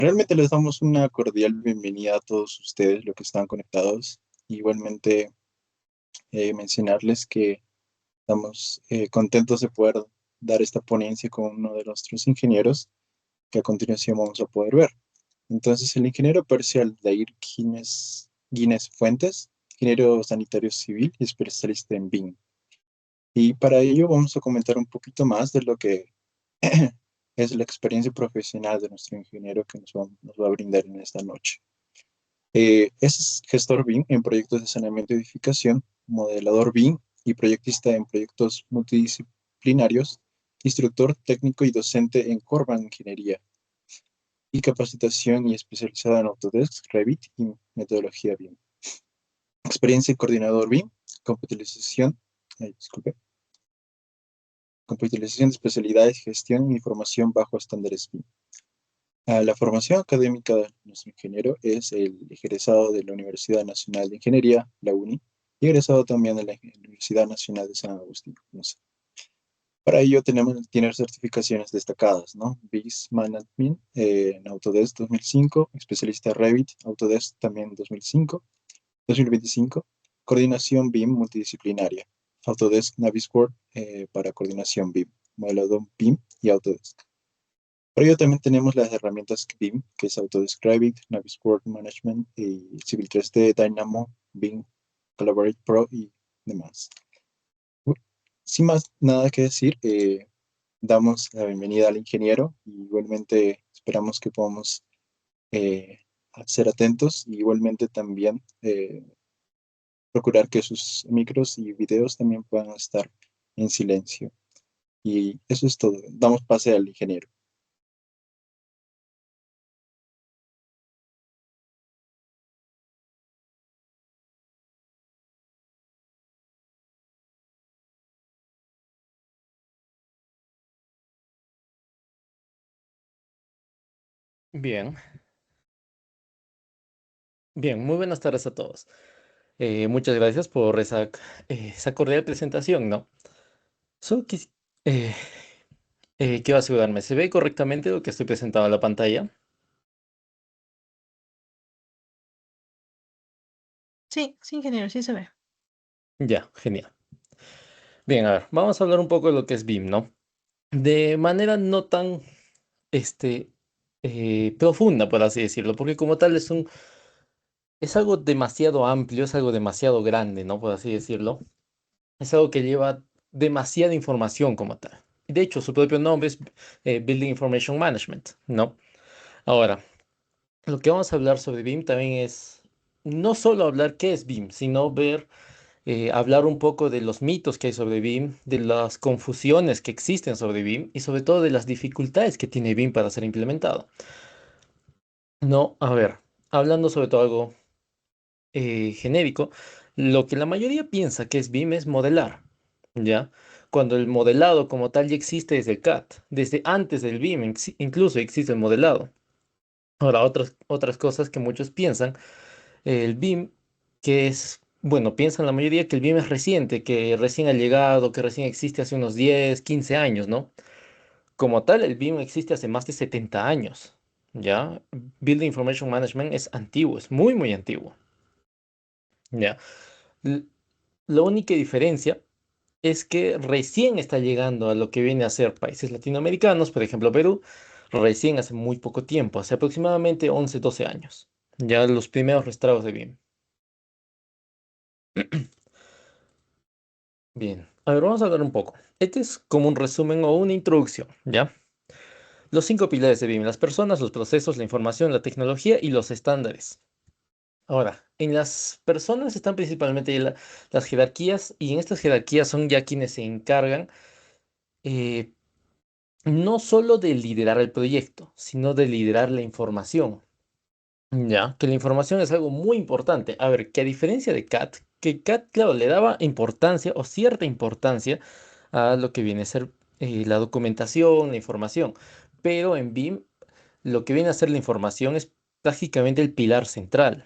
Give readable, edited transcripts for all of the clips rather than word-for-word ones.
Realmente les damos una cordial bienvenida a todos ustedes, los que están conectados. Igualmente, mencionarles que estamos contentos de poder dar esta ponencia con uno de nuestros ingenieros, que a continuación vamos a poder ver. Entonces, el ingeniero Percial Dair Guinness Fuentes, ingeniero sanitario civil y especialista en BIM. Y para ello vamos a comentar un poquito más de lo que es la experiencia profesional de nuestro ingeniero que nos va a brindar en esta noche. Es gestor BIM en proyectos de saneamiento y edificación, modelador BIM y proyectista en proyectos multidisciplinarios, instructor técnico y docente en Corban Ingeniería y capacitación y especializada en Autodesk, Revit y metodología BIM. Experiencia en coordinador BIM, computalización, disculpe, computalización de especialidades, gestión y información bajo estándares BIM. La formación académica de nuestro ingeniero es el egresado de la Universidad Nacional de Ingeniería, la UNI, y egresado también de la Universidad Nacional de San Agustín. No sé. Para ello tiene certificaciones destacadas, ¿no? BIS Management en Autodesk 2005, especialista Revit, Autodesk también 2005, 2025, coordinación BIM multidisciplinaria, Autodesk Navisworks para coordinación BIM, modelado BIM y Autodesk. Por ello también tenemos las herramientas BIM, que es Autodesk Revit, Navisworks Management y Civil 3D, Dynamo, BIM, Collaborate Pro y demás. Sin más nada que decir, damos la bienvenida al ingeniero y igualmente esperamos que podamos eh, ser atentos y igualmente también procurar que sus micros y videos también puedan estar en silencio. Y eso es todo. Damos pase al ingeniero. Bien, bien, muy buenas tardes a todos. Muchas gracias por esa cordial presentación, ¿no? Solo eh, quiero asegurarme, ¿se ve correctamente lo que estoy presentando en la pantalla? Sí, sí, ingeniero, sí se ve. Ya, genial. Bien, a ver, vamos a hablar un poco de lo que es BIM, ¿no? De manera no tan, este, profunda, por así decirlo, porque como tal es algo demasiado amplio, es algo demasiado grande, ¿no? Por así decirlo. Es algo que lleva demasiada información como tal. De hecho, su propio nombre es Building Information Management, ¿no? Ahora, lo que vamos a hablar sobre BIM también es no solo hablar qué es BIM, sino hablar un poco de los mitos que hay sobre BIM, de las confusiones que existen sobre BIM y sobre todo de las dificultades que tiene BIM para ser implementado. No, a ver, hablando sobre todo algo genérico, lo que la mayoría piensa que es BIM es modelar, ¿ya? Cuando el modelado como tal ya existe desde el CAD, desde antes del BIM incluso existe el modelado. Ahora, otras cosas que muchos piensan, el BIM, que es, bueno, piensan la mayoría que el BIM es reciente, que recién ha llegado, que recién existe hace unos 10 15 años, ¿no? Como tal, el BIM existe hace más de 70 años, ¿ya? Building Information Management es antiguo, es muy, muy antiguo, ¿ya? L- La única diferencia es que recién está llegando a lo que viene a ser países latinoamericanos, por ejemplo Perú, recién hace muy poco tiempo, hace aproximadamente 11 12 años. Ya los primeros estragos de BIM. Bien, a ver, vamos a hablar un poco. Este es como un resumen o una introducción, ¿ya? Los 5 pilares de BIM, las personas, los procesos, la información, la tecnología y los estándares. Ahora, en las personas están principalmente las jerarquías y en estas jerarquías son ya quienes se encargan eh, no solo de liderar el proyecto, sino de liderar la información. Ya, que la información es algo muy importante. A ver, que a diferencia de CAT, que CAT, claro, le daba importancia o cierta importancia a lo que viene a ser la documentación, la información. Pero en BIM, lo que viene a ser la información es prácticamente el pilar central.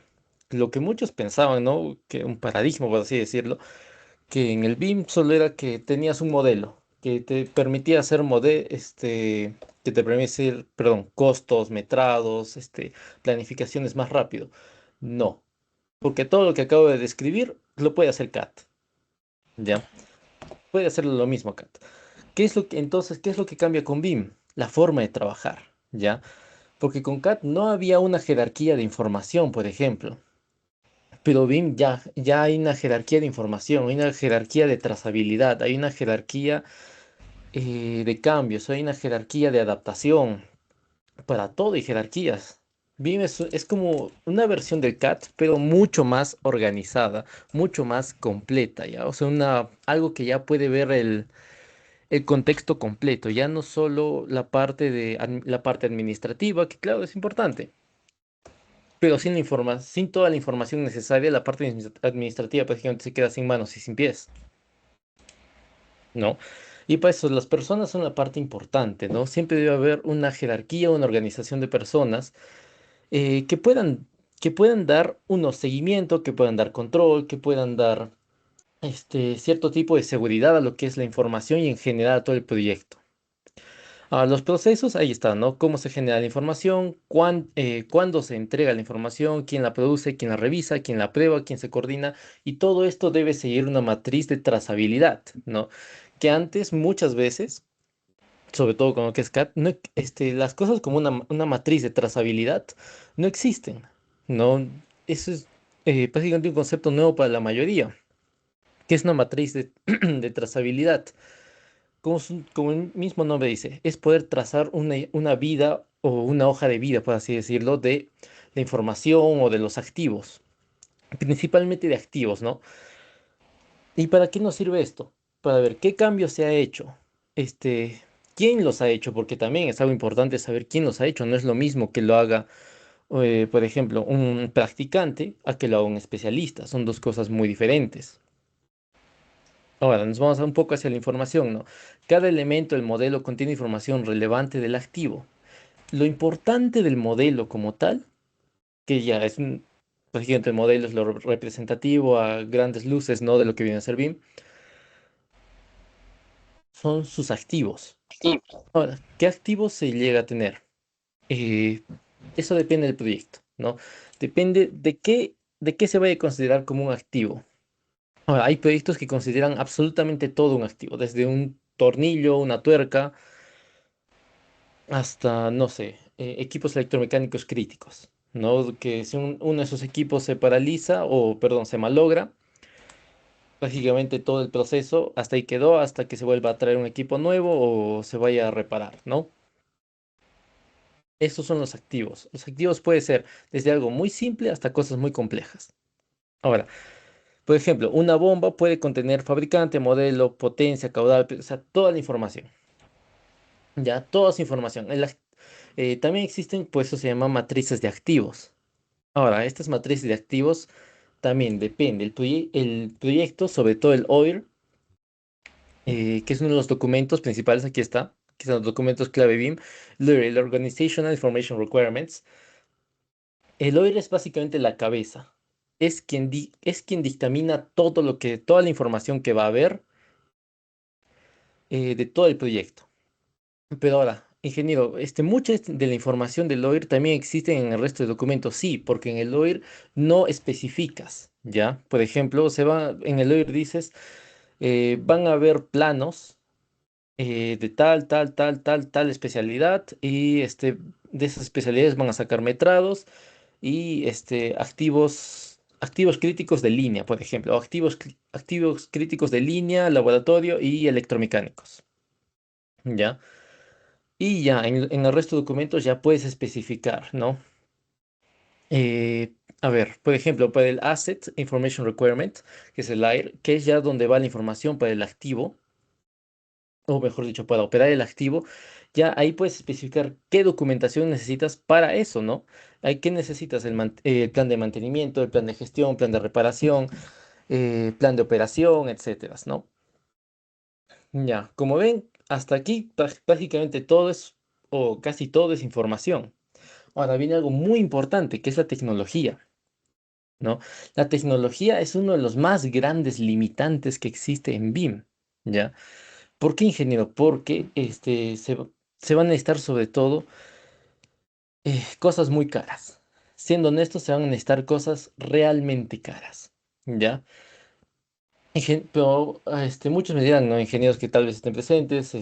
Lo que muchos pensaban, ¿no? Que un paradigma, por así decirlo, que en el BIM solo era que tenías un modelo, que te permitía hacer que te permite hacer, perdón, costos, metrados, planificaciones más rápido. No, porque todo lo que acabo de describir lo puede hacer CAT, ¿ya? Puede hacerlo lo mismo CAT. Entonces, ¿qué es lo que cambia con BIM? La forma de trabajar, ¿ya? Porque con CAT no había una jerarquía de información, por ejemplo. Pero BIM ya hay una jerarquía de información, hay una jerarquía de trazabilidad, hay una jerarquía de cambios, hay una jerarquía de adaptación. Para todo hay jerarquías. BIM es como una versión del CAT, pero mucho más organizada, mucho más completa, ¿ya? O sea, algo que ya puede ver el contexto completo, ya no solo la parte administrativa, que claro, es importante, pero sin toda la información necesaria, la parte administrativa prácticamente se queda sin manos y sin pies, ¿no? Y para eso las personas son la parte importante, ¿no? Siempre debe haber una jerarquía, una organización de personas eh, que puedan, que puedan dar unos seguimiento, que puedan dar control, que puedan dar cierto tipo de seguridad a lo que es la información y en general a todo el proyecto. Los procesos, ahí está, ¿no? Cómo se genera la información, cuándo se entrega la información, quién la produce, quién la revisa, quién la prueba, quién se coordina, y todo esto debe seguir una matriz de trazabilidad, ¿no? Que antes, muchas veces, sobre todo con lo que es CAT, las cosas como una matriz de trazabilidad no existen, ¿no? Eso es prácticamente un concepto nuevo para la mayoría, que es una matriz de trazabilidad. Como el mismo nombre dice, es poder trazar una vida o una hoja de vida, por así decirlo, de la información o de los activos, principalmente de activos, ¿no? ¿Y para qué nos sirve esto? Para ver qué cambio se ha hecho, este, quién los ha hecho, porque también es algo importante saber quién los ha hecho. No es lo mismo que lo haga, por ejemplo, un practicante a que lo haga un especialista. Son dos cosas muy diferentes. Ahora, nos vamos a un poco hacia la información, ¿no? Cada elemento del modelo contiene información relevante del activo. Lo importante del modelo como tal, que ya es prácticamente el modelo es lo representativo a grandes luces, ¿no? De lo que viene a ser BIM, son sus activos. Ahora, ¿qué activos se llega a tener? Eh, Eso depende del proyecto, ¿no? Depende de qué se vaya a considerar como un activo. Ahora, hay proyectos que consideran absolutamente todo un activo, desde un tornillo, una tuerca, hasta, no sé, equipos electromecánicos críticos, ¿no? Que si uno de esos equipos se paraliza o, perdón, se malogra, prácticamente todo el proceso hasta ahí quedó, hasta que se vuelva a traer un equipo nuevo o se vaya a reparar, ¿no? Estos son los activos. Los activos puede ser desde algo muy simple hasta cosas muy complejas. Ahora, por ejemplo, una bomba puede contener fabricante, modelo, potencia, caudal, o sea, toda la información. Ya, toda esa información. También existen, pues eso se llama matrices de activos. Ahora, estas matrices de activos también depende el proyecto, sobre todo el OIR, que es uno de los documentos principales, aquí está, que son los documentos clave BIM, el Organizational Information Requirements. El OIR es básicamente la cabeza. Es quien dictamina toda la información que va a haber de todo el proyecto. Pero ahora, ingeniero, mucha de la información del OIR también existe en el resto de documentos. Sí, porque en el OIR no especificas, ¿ya? Por ejemplo, en el OIR dices, van a haber planos de tal, tal, tal, tal, tal especialidad y de esas especialidades van a sacar metrados y activos críticos de línea, por ejemplo, o activos críticos de línea, laboratorio y electromecánicos, ¿ya? Y ya, en el resto de documentos ya puedes especificar, ¿no? A ver, por ejemplo, para el Asset Information Requirement, que es el AIR, que es ya donde va la información para el activo, o mejor dicho, para operar el activo, ya ahí puedes especificar qué documentación necesitas para eso, ¿no? ¿Qué necesitas? El plan de mantenimiento, el plan de gestión, plan de reparación, plan de operación, etcétera, ¿no? Ya, como ven, hasta aquí prácticamente todo es, o casi todo es información. Ahora viene algo muy importante, que es la tecnología, ¿no? La tecnología es uno de los más grandes limitantes que existe en BIM, ¿ya? ¿Por qué, ingeniero? Porque se van a necesitar sobre todo cosas muy caras. Siendo honestos, se van a necesitar cosas realmente caras, ¿ya? Pero muchos me dirán, ¿no? Ingenieros que tal vez estén presentes,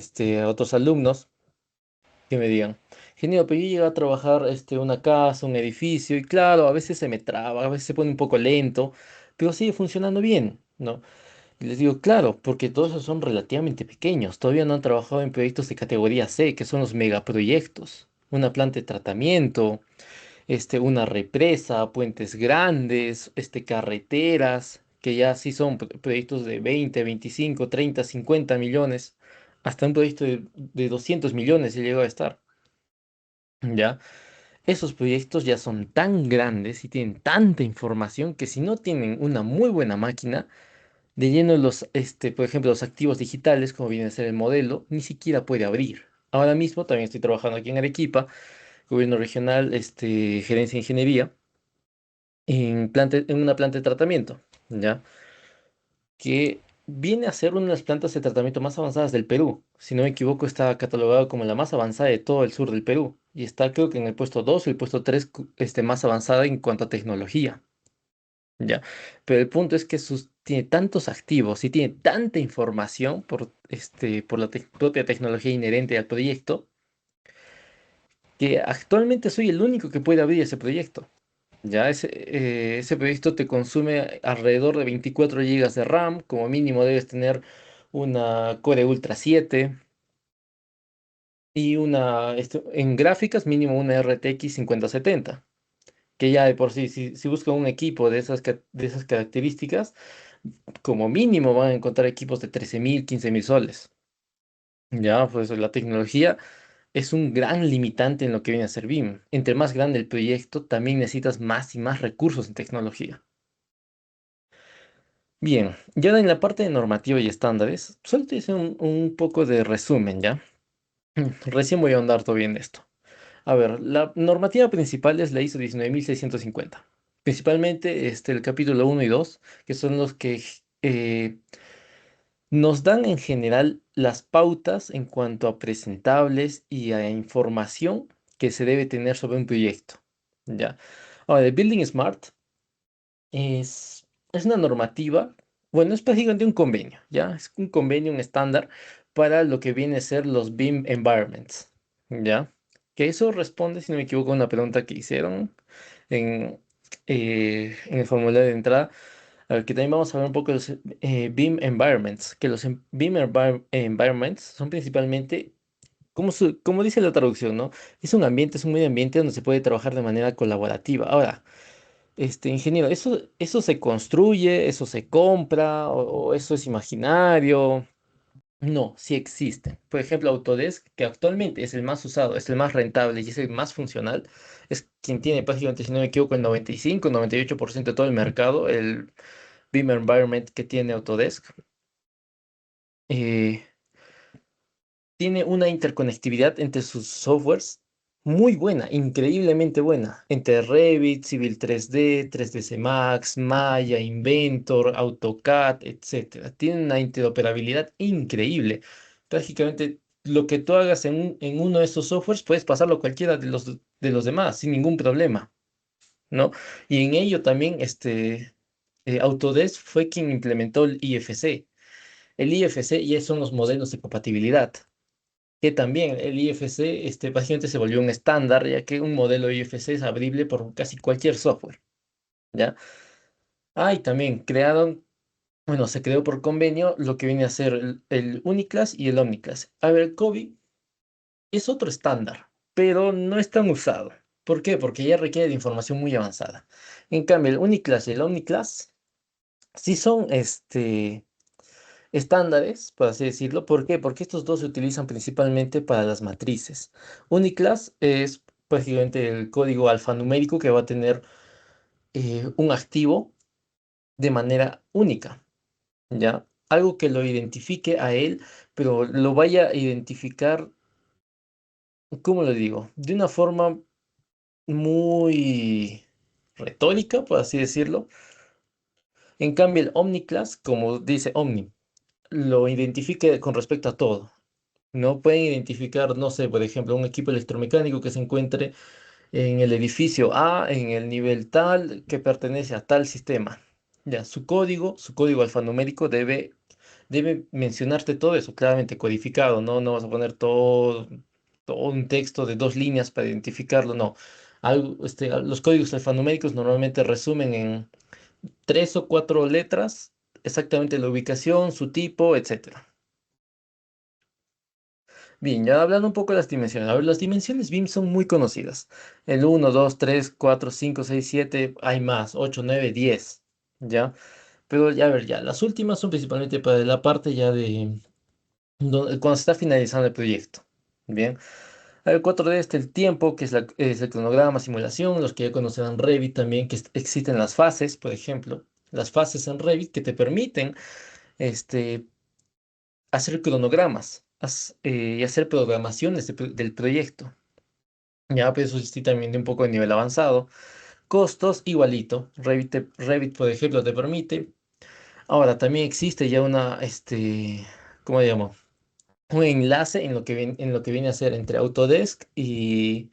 otros alumnos que me digan, ingeniero, pero yo llego a trabajar una casa, un edificio, y claro, a veces se me traba, a veces se pone un poco lento, pero sigue funcionando bien, ¿no? Y les digo, claro, porque todos esos son relativamente pequeños, todavía no han trabajado en proyectos de categoría C, que son los megaproyectos, una planta de tratamiento, una represa, puentes grandes, carreteras, que ya sí son proyectos de 20, 25, 30, 50 millones, hasta un proyecto de 200 millones ya llegó a estar, ¿ya? Esos proyectos ya son tan grandes y tienen tanta información que si no tienen una muy buena máquina, de lleno por ejemplo, los activos digitales, como viene a ser el modelo, ni siquiera puede abrir. Ahora mismo también estoy trabajando aquí en Arequipa, gobierno regional, gerencia de ingeniería, en una planta de tratamiento, ¿ya? Que viene a ser una de las plantas de tratamiento más avanzadas del Perú. Si no me equivoco, está catalogado como la más avanzada de todo el sur del Perú. Y está creo que en el puesto 2 o el puesto 3 más avanzada en cuanto a tecnología, ¿ya? Pero el punto es que tiene tantos activos y tiene tanta información por la propia tecnología inherente al proyecto, que actualmente soy el único que puede abrir ese proyecto. Ya ese proyecto te consume alrededor de 24 gigas de RAM, como mínimo debes tener una Core Ultra 7 y en gráficas mínimo una RTX 5070, que ya de por sí, si buscan un equipo de esas características, como mínimo van a encontrar equipos de 13.000, 15.000 soles. Ya, pues la tecnología es un gran limitante en lo que viene a ser BIM. Entre más grande el proyecto, también necesitas más y más recursos en tecnología. Bien, ya en la parte de normativa y estándares, solo te hice un poco de resumen, ¿ya? Recién voy a ahondar todavía en esto. A ver, la normativa principal es la ISO 19650. Principalmente el capítulo 1 y 2, que son los que nos dan en general las pautas en cuanto a presentables y a información que se debe tener sobre un proyecto, ¿ya? Ahora, el Building Smart es una normativa, bueno, es prácticamente un convenio, ¿ya? Es un convenio, un estándar para lo que viene a ser los BIM environments, ¿ya? Que eso responde, si no me equivoco, a una pregunta que hicieron en, en el formulario de entrada. A ver, que también vamos a hablar un poco de los BIM environments, que los environments son principalmente, como dice la traducción, ¿no? Es un ambiente, es un medio ambiente donde se puede trabajar de manera colaborativa. Ahora, ingeniero, ¿eso se construye, eso se compra o eso es imaginario? No, sí existen. Por ejemplo, Autodesk, que actualmente es el más usado, es el más rentable y es el más funcional, es quien tiene prácticamente, si no me equivoco, el 95, 98% de todo el mercado, el BIM Environment que tiene Autodesk. Eh, Tiene una interconectividad entre sus softwares muy buena, increíblemente buena, entre Revit, Civil 3D, 3ds Max, Maya, Inventor, AutoCAD, etcétera. Tiene una interoperabilidad increíble. Prácticamente lo que tú hagas en uno de esos softwares puedes pasarlo a cualquiera de los demás sin ningún problema, ¿no? Y en ello también Autodesk fue quien implementó el IFC. El IFC ya son los modelos de compatibilidad, que también el IFC básicamente se volvió un estándar, ya que un modelo IFC es abrible por casi cualquier software, ¿ya? Ah, y también bueno, se creó por convenio lo que viene a ser el Uniclass y el Omniclass. A ver, el COVID es otro estándar, pero no es tan usado. ¿Por qué? Porque ya requiere de información muy avanzada. En cambio, el Uniclass y el Omniclass sí son estándares, por así decirlo. ¿Por qué? Porque estos dos se utilizan principalmente para las matrices. Uniclass es prácticamente el código alfanumérico que va a tener un activo de manera única, ¿ya? Algo que lo identifique a él, pero lo vaya a identificar, ¿cómo lo digo? De una forma muy retórica, por así decirlo. En cambio, el Omniclass, como dice Omni, lo identifique con respecto a todo. No pueden identificar, no sé, por ejemplo, un equipo electromecánico que se encuentre en el edificio A, en el nivel tal, que pertenece a tal sistema. Ya, su código alfanumérico debe mencionarte todo eso, claramente codificado, ¿no? No vas a poner todo un texto de 2 líneas para identificarlo, no. Los códigos alfanuméricos normalmente resumen en 3 o 4 letras, exactamente la ubicación, su tipo, etcétera. Bien, ya hablando un poco de las dimensiones. A ver, las dimensiones BIM son muy conocidas. El 1, 2, 3, 4, 5, 6, 7, hay más, 8, 9, 10, ¿ya? Pero ya, a ver, ya, las últimas son principalmente para la parte ya de cuando se está finalizando el proyecto. Bien, a ver, 4D está el tiempo, que es el cronograma, simulación, los que ya conocerán Revit también, que existen las fases, por ejemplo, las fases en Revit que te permiten este, hacer cronogramas y hacer programaciones del proyecto. Ya, pues eso sí también de un poco de nivel avanzado. Costos, igualito. Revit, por ejemplo, te permite. Ahora, también existe ya ¿cómo le llamo? Un enlace en lo que viene a ser entre Autodesk y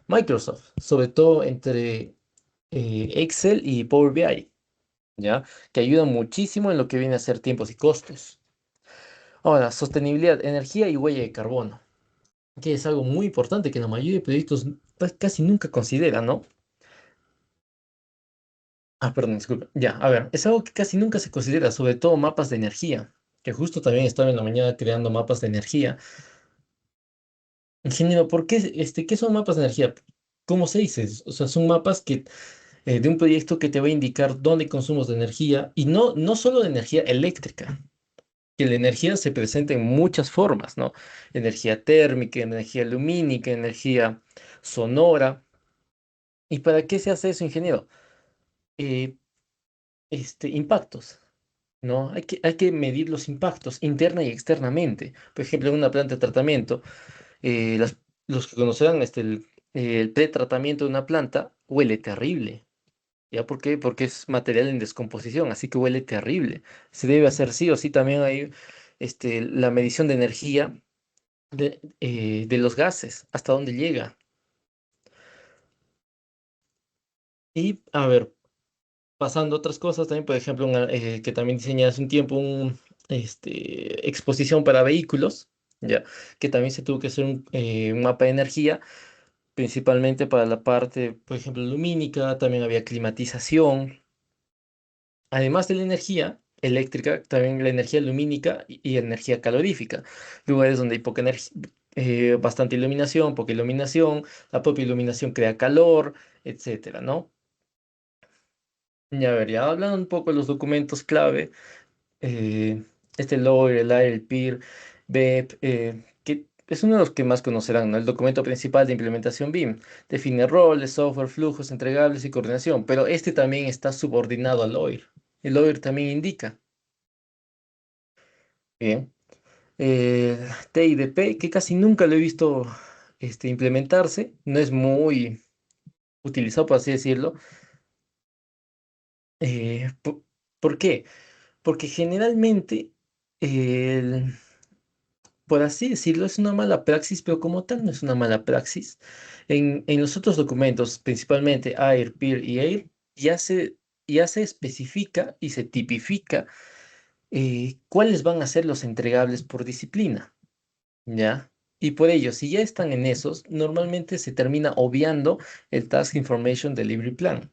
Microsoft, sobre todo entre Excel y Power BI, ¿ya? Que ayudan muchísimo en lo que viene a ser tiempos y costos. Ahora, sostenibilidad, energía y huella de carbono, que es algo muy importante que la mayoría de proyectos pues, casi nunca consideran, ¿no? Ah, perdón, disculpa. Ya, a ver, es algo que casi nunca se considera, sobre todo mapas de energía, que justo también estaba en la mañana creando mapas de energía. Ingeniero, ¿qué son mapas de energía? ¿Cómo se dice? O sea, son mapas de un proyecto que te va a indicar dónde hay consumos de energía y no solo de energía eléctrica, que la energía se presenta en muchas formas, ¿no? Energía térmica, energía lumínica, energía sonora. ¿Y para qué se hace eso, ingeniero? Eh, impactos. ¿No? Hay que medir los impactos interna y externamente. Por ejemplo, en una planta de tratamiento, eh, las- los que conocerán el pretratamiento de una planta huele terrible. ¿Ya por qué? Porque es material en descomposición, así que huele terrible. Se debe hacer sí o sí también hay la medición de energía de los gases, hasta dónde llega. Y a ver, pasando a otras cosas también, por ejemplo, que también diseñé hace un tiempo exposición para vehículos, ya, que también se tuvo que hacer un mapa de energía, principalmente para la parte, por ejemplo, lumínica, también había climatización, además de la energía eléctrica, también la energía lumínica y energía calorífica, lugares donde hay bastante iluminación, poca iluminación, la propia iluminación crea calor, etcétera, ¿no? Ya, a ver, ya hablando un poco de los documentos clave, eh, LOIR, el AIR, el PIR, BEP, que es uno de los que más conocerán, ¿no? El documento principal de implementación BIM. Define roles, software, flujos, entregables y coordinación, pero este también está subordinado al OIR. El OIR también indica. Bien. TIDP, que casi nunca lo he visto implementarse, no es muy utilizado, por así decirlo. ¿Por qué? Porque generalmente por así decirlo, es una mala praxis, pero como tal no es una mala praxis. En los otros documentos, principalmente AIR, PIR y AIR, ya se especifica y se tipifica cuáles van a ser los entregables por disciplina, ¿ya? Y por ello, si ya están en esos, normalmente se termina obviando el Task Information Delivery Plan.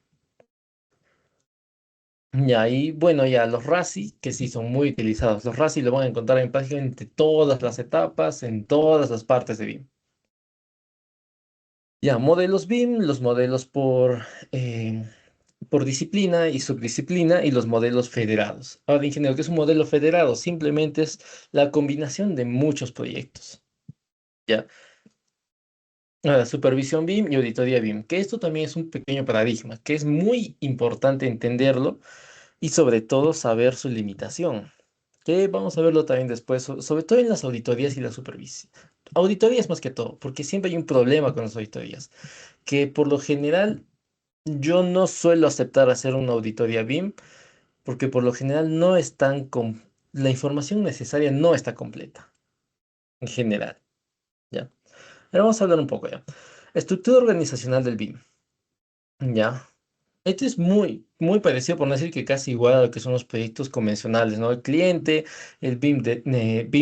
Ya, y bueno, ya los RASI, que sí son muy utilizados. Los RASI lo van a encontrar en prácticamente todas las etapas, en todas las partes de BIM. Ya, modelos BIM, los modelos por disciplina y subdisciplina y los modelos federados. Ahora, ingeniero, ¿qué es un modelo federado? Simplemente es la combinación de muchos proyectos. ¿Ya? Ahora, supervisión BIM y auditoría BIM, que esto también es un pequeño paradigma, que es muy importante entenderlo y sobre todo saber su limitación, que vamos a verlo también después, sobre todo en las auditorías y la supervisión. Auditorías más que todo, porque siempre hay un problema con las auditorías, que por lo general yo no suelo aceptar hacer una auditoría BIM porque por lo general no están con la información necesaria no está completa. en general, ¿ya? Ahora vamos a hablar un poco, ¿ya? Estructura organizacional del BIM, ¿ya? Este es muy parecido, por no decir que casi igual a lo que son los proyectos convencionales, ¿no? El cliente, el BIM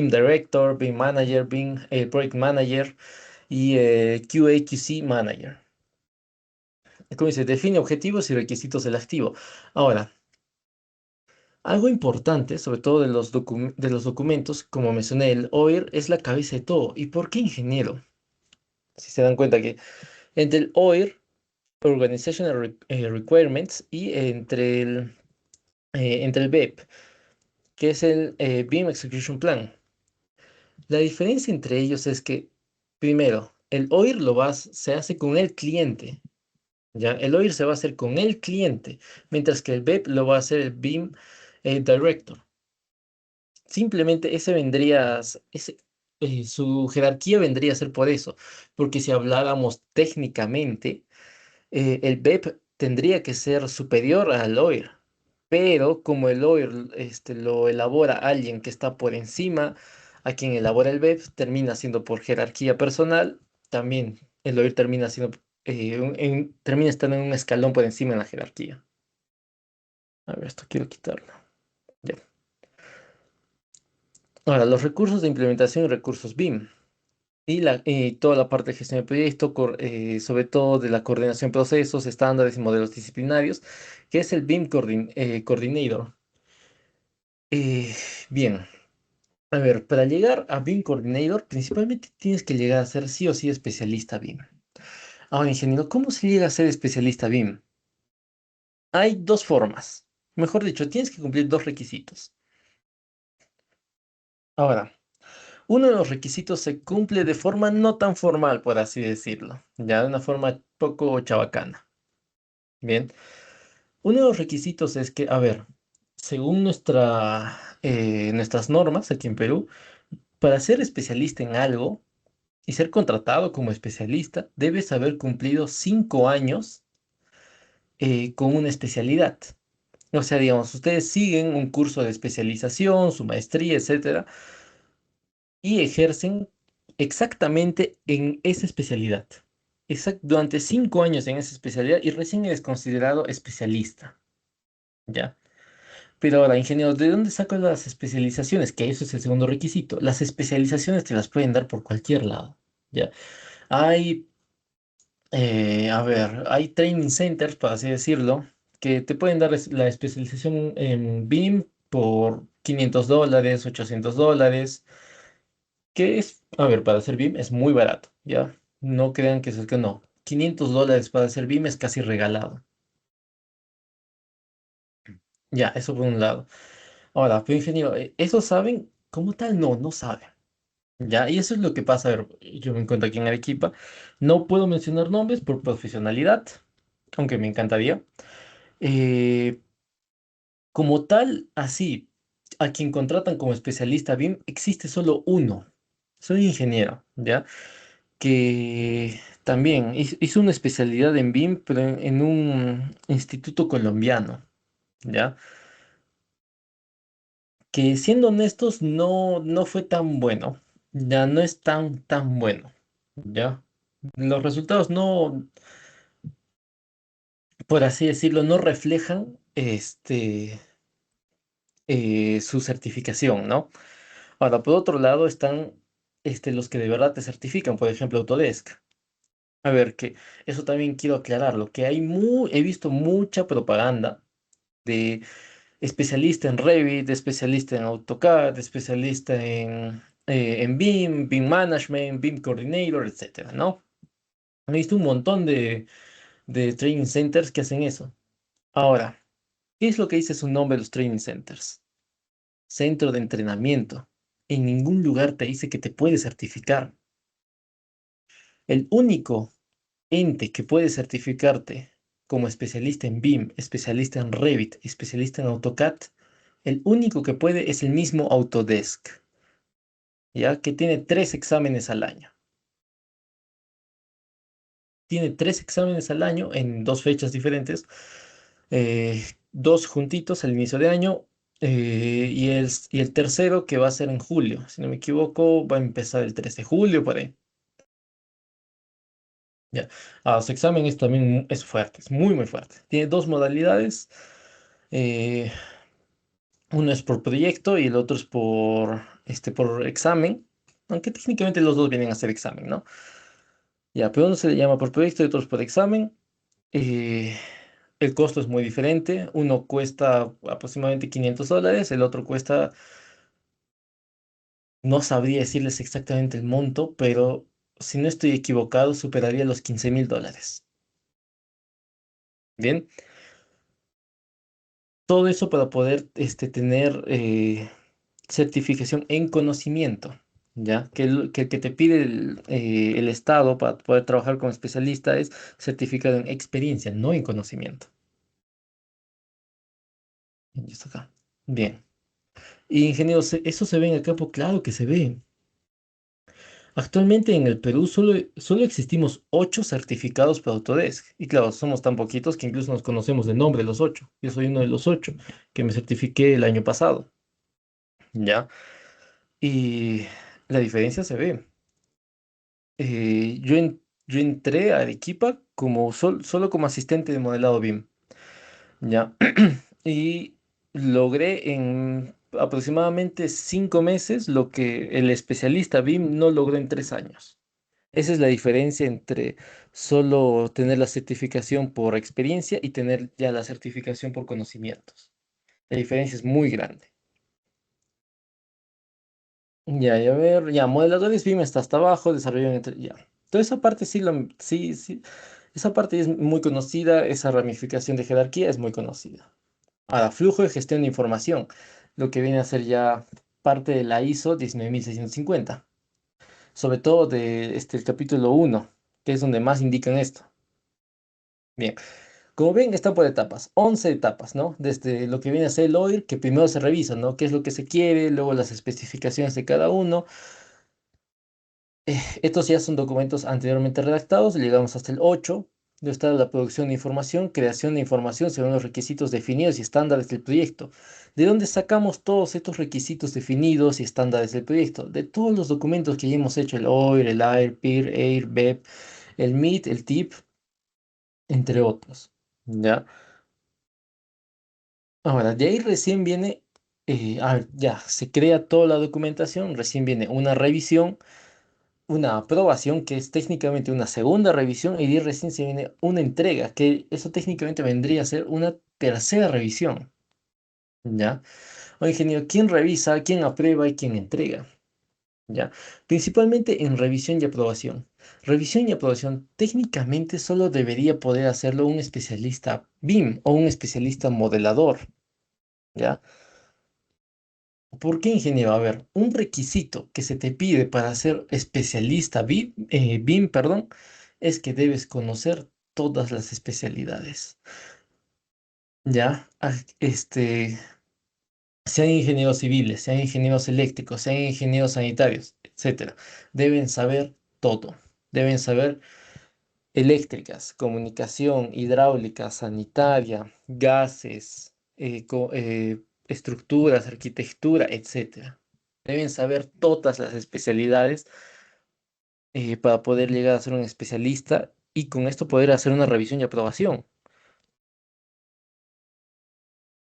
Director, BIM Manager, BIM Project Manager y QA/QC Manager. Como dice, define objetivos y requisitos del activo. Ahora, algo importante, sobre todo de los documentos, como mencioné, el OIR es la cabeza de todo. ¿Y por qué ingeniero? Si se dan cuenta que entre el OIR, Organizational Requirements, y entre el BEP, que es el BIM Execution Plan. La diferencia entre ellos es que, primero, el OIR se hace con el cliente, ¿ya? El OIR se va a hacer con el cliente, mientras que el BEP lo va a hacer el BIM Director. Simplemente su jerarquía vendría a ser por eso, porque si habláramos técnicamente, el BEP tendría que ser superior al OIR, pero como el OIR lo elabora alguien que está por encima, a quien elabora el BEP, termina siendo por jerarquía personal, también el OIR termina estando en un escalón por encima en la jerarquía. A ver, esto quiero quitarlo. Ya. Ahora, los recursos de implementación y recursos BIM. Y toda la parte de gestión de proyecto, sobre todo de la coordinación de procesos, estándares y modelos disciplinarios, que es el BIM Coordinator. Eh, bien, a ver, para llegar a BIM Coordinator, principalmente tienes que llegar a ser sí o sí especialista BIM. Ahora, ingeniero, ¿cómo se llega a ser especialista BIM? Hay dos formas. Mejor dicho, tienes que cumplir dos requisitos. Ahora, uno de los requisitos se cumple de forma no tan formal, por así decirlo, ya de una forma poco chabacana. Bien, uno de los requisitos es que, a ver, según nuestras normas aquí en Perú, para ser especialista en algo y ser contratado como especialista, debes haber cumplido 5 años con una especialidad. O sea, digamos, ustedes siguen un curso de especialización, su maestría, etcétera, y ejercen exactamente en esa especialidad. Durante 5 años en esa especialidad y recién eres considerado especialista, ¿ya? Pero ahora, ingeniero, ¿de dónde saco las especializaciones? Que eso es el segundo requisito. Las especializaciones te las pueden dar por cualquier lado, ¿ya? Hay, hay training centers, por así decirlo, que te pueden dar la especialización en BIM por $500, $800, que es, a ver, para hacer BIM es muy barato, ¿ya? No crean que es el que no. $500 para hacer BIM es casi regalado. Ya, eso por un lado. Ahora, pero ingeniero, ¿eso saben? Como tal, no saben. Ya, y eso es lo que pasa. A ver, yo me encuentro aquí en Arequipa. No puedo mencionar nombres por profesionalidad, aunque me encantaría. Eh, Como tal, así, a quien contratan como especialista BIM, existe solo uno. Soy ingeniero, ¿ya? Que también hizo una especialidad en BIM, pero en un instituto colombiano, ¿ya? Que siendo honestos, no fue tan bueno, ya no es tan bueno, ¿ya? Los resultados no, por así decirlo, no reflejan su certificación, ¿no? Ahora, por otro lado, están los que de verdad te certifican, por ejemplo, Autodesk. A ver, que eso también quiero aclararlo, que he visto mucha propaganda de especialista en Revit, de especialista en AutoCAD, de especialista en BIM, BIM Management, BIM Coordinator, etcétera, ¿no? He visto un montón de training centers que hacen eso. Ahora, ¿qué es lo que dice su nombre de los training centers? Centro de entrenamiento. En ningún lugar te dice que te puedes certificar. El único ente que puede certificarte como especialista en BIM, especialista en Revit, especialista en AutoCAD, el único que puede es el mismo Autodesk, ya que tiene 3 exámenes al año. Tiene 3 exámenes al año en 2 fechas diferentes, dos juntitos al inicio de año y el tercero que va a ser en julio. Si no me equivoco, va a empezar el 3 de julio por ahí. Ya. Su examen es también es fuerte, es muy, muy fuerte. Tiene dos modalidades. eh, Uno es por proyecto y el otro es por examen. Aunque técnicamente los dos vienen a ser examen, ¿no? Ya, pero uno se le llama por proyecto y otro es por examen. Eh, el costo es muy diferente. Uno cuesta aproximadamente $500, el otro cuesta, no sabría decirles exactamente el monto, pero si no estoy equivocado, superaría los $15.000. Bien, todo eso para poder tener certificación en conocimiento, ¿ya? Que te pide el Estado para poder trabajar como especialista es certificado en experiencia, no en conocimiento. Y esto acá. Bien. Y ingeniero, ¿eso se ve en el campo? Claro que se ve. Actualmente en el Perú solo existimos 8 certificados por Autodesk. Y claro, somos tan poquitos que incluso nos conocemos de nombre los 8. Yo soy uno de los 8 que me certifiqué el año pasado. ¿Ya? Y la diferencia se ve. Yo entré a Arequipa solo como asistente de modelado BIM. ¿Ya? Y logré en aproximadamente 5 meses lo que el especialista BIM no logró en 3 años. Esa es la diferencia entre solo tener la certificación por experiencia y tener ya la certificación por conocimientos. La diferencia es muy grande. Ya, y a ver, ya, modeladores BIM está hasta abajo, ya. Toda esa parte sí, sí, sí, esa parte es muy conocida, esa ramificación de jerarquía es muy conocida. Ahora, flujo de gestión de información, lo que viene a ser ya parte de la ISO 19650, sobre todo de el capítulo 1, que es donde más indican esto. Bien, como ven, está por etapas, 11 etapas, ¿no? Desde lo que viene a ser el OIR, que primero se revisa, ¿no? ¿Qué es lo que se quiere? Luego las especificaciones de cada uno. Estos ya son documentos anteriormente redactados, llegamos hasta el 8, donde está la producción de información, creación de información según los requisitos definidos y estándares del proyecto. ¿De dónde sacamos todos estos requisitos definidos y estándares del proyecto? De todos los documentos que ya hemos hecho, el OIR, el AIR, PIR, EIR, BEP, el MIT, el TIP, entre otros. ¿Ya? Ahora, de ahí recién viene, ya, se crea toda la documentación, recién viene una revisión, una aprobación, que es técnicamente una segunda revisión, y de ahí recién se viene una entrega, que eso técnicamente vendría a ser una tercera revisión, ¿ya? O ingeniero, ¿quién revisa, quién aprueba y quién entrega? ¿Ya? Principalmente en revisión y aprobación. Revisión y aprobación técnicamente solo debería poder hacerlo un especialista BIM o un especialista modelador, ¿ya? ¿Por qué, ingeniero? A ver, un requisito que se te pide para ser especialista BIM, perdón, es que debes conocer todas las especialidades. ¿Ya? Sean ingenieros civiles, sean ingenieros eléctricos, sean ingenieros sanitarios, etcétera. Deben saber todo. Deben saber eléctricas, comunicación, hidráulica, sanitaria, gases, estructuras, arquitectura, etcétera. Deben saber todas las especialidades para poder llegar a ser un especialista y con esto poder hacer una revisión y aprobación.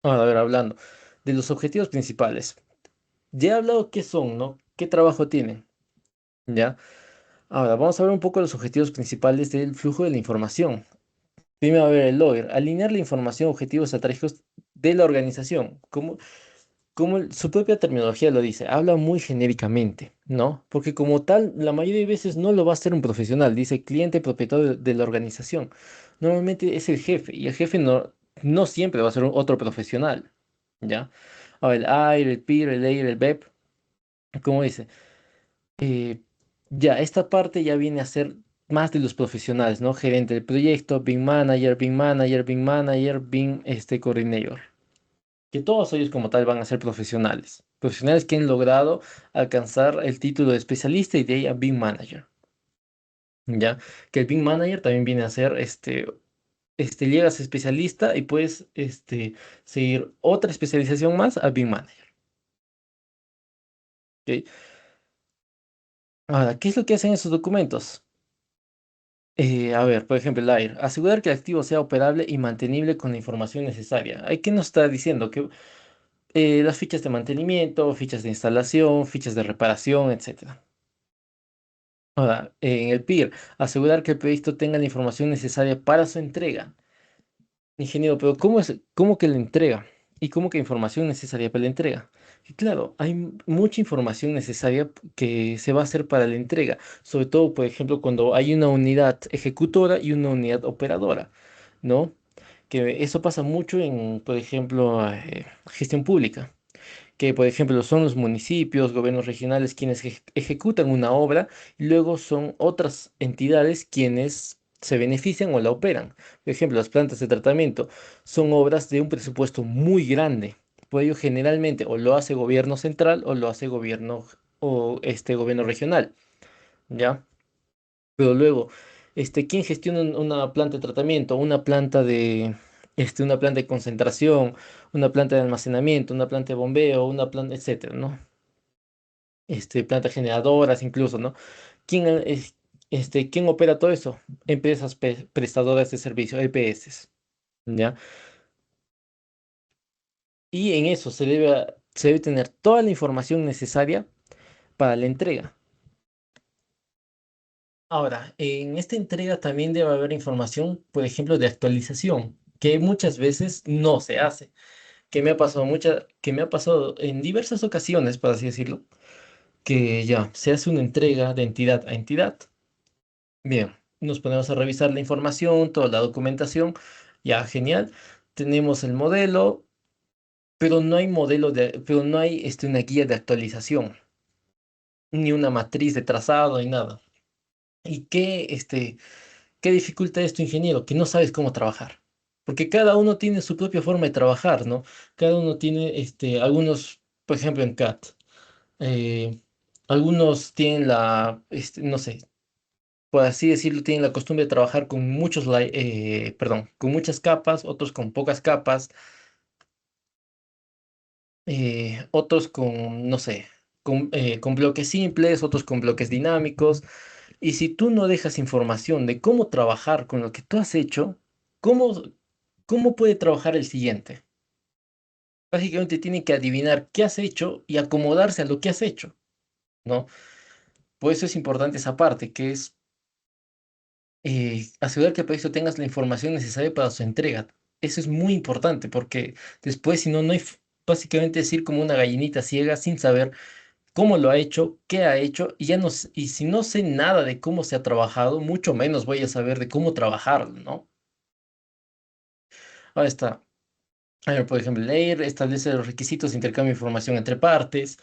Ahora, a ver, hablando de los objetivos principales. Ya he hablado qué son, ¿no? ¿Qué trabajo tienen? ¿Ya? Ahora, vamos a ver un poco los objetivos principales del flujo de la información. Primero, a ver, el logger, alinear la información a objetivos estratégicos de la organización. Como su propia terminología lo dice, habla muy genéricamente, ¿no? Porque como tal, la mayoría de veces no lo va a hacer un profesional, dice cliente propietario de la organización. Normalmente es el jefe, y el jefe no siempre va a ser otro profesional, ¿ya? Ahora, el AIR, el PIR, el EIR, el BEP, como dice, eh, ya, esta parte ya viene a ser más de los profesionales, ¿no? Gerente del proyecto, BIM Manager, BIM Manager, BIM Manager, BIM Coordinator. Que todos ellos como tal van a ser profesionales. Profesionales que han logrado alcanzar el título de especialista y de ahí a BIM Manager. ¿Ya? Que el BIM Manager también viene a ser llegas a especialista y puedes seguir otra especialización más a BIM Manager. ¿Ok? Ahora, ¿qué es lo que hacen esos documentos? A ver, por ejemplo, el AIR, asegurar que el activo sea operable y mantenible con la información necesaria. ¿Qué nos está diciendo? Que las fichas de mantenimiento, fichas de instalación, fichas de reparación, etcétera. Ahora, en el PIR, asegurar que el proyecto tenga la información necesaria para su entrega. Ingeniero, pero cómo que la entrega? ¿Y cómo que información necesaria para la entrega? Y claro, hay mucha información necesaria que se va a hacer para la entrega, sobre todo, por ejemplo, cuando hay una unidad ejecutora y una unidad operadora, ¿no? Que eso pasa mucho en, por ejemplo, gestión pública, que por ejemplo son los municipios, gobiernos regionales quienes ejecutan una obra y luego son otras entidades quienes se benefician o la operan. Por ejemplo, las plantas de tratamiento son obras de un presupuesto muy grande. Por ello, generalmente o lo hace gobierno central o lo hace gobierno o gobierno regional, ¿ya? Pero luego, ¿quién gestiona una planta de tratamiento, una planta de concentración, una planta de almacenamiento, una planta de bombeo, una planta, etcétera, ¿no? Plantas generadoras incluso, ¿no? ¿Quién opera todo eso? Empresas prestadoras de servicio, EPS, ¿ya? Y en eso se debe tener toda la información necesaria para la entrega. Ahora, en esta entrega también debe haber información, por ejemplo, de actualización, que muchas veces no se hace, que me ha pasado en diversas ocasiones, por así decirlo, que ya se hace una entrega de entidad a entidad. Bien, nos ponemos a revisar la información, toda la documentación, ya genial. Tenemos el modelo, pero no hay una guía de actualización, ni una matriz de trazado, ni nada. ¿Y qué dificulta esto, ingeniero? Que no sabes cómo trabajar. Porque cada uno tiene su propia forma de trabajar, ¿no? Cada uno tiene, algunos, por ejemplo, en CAT, eh, algunos tienen no sé, por así decirlo, tienen la costumbre de trabajar con con muchas capas, otros con pocas capas, otros con, no sé, con bloques simples, otros con bloques dinámicos. Y si tú no dejas información de cómo trabajar con lo que tú has hecho, ¿cómo, cómo puede trabajar el siguiente? Básicamente tiene que adivinar qué has hecho y acomodarse a lo que has hecho, ¿no? Por eso es importante esa parte, que es asegurar que el proyecto tengas la información necesaria para su entrega. Eso es muy importante porque después, si no, básicamente es ir como una gallinita ciega sin saber cómo lo ha hecho, qué ha hecho, y ya no, y si no sé nada de cómo se ha trabajado, mucho menos voy a saber de cómo trabajarlo, ¿no? Ahora está, a ver, por ejemplo, leer, establece los requisitos de intercambio de información entre partes.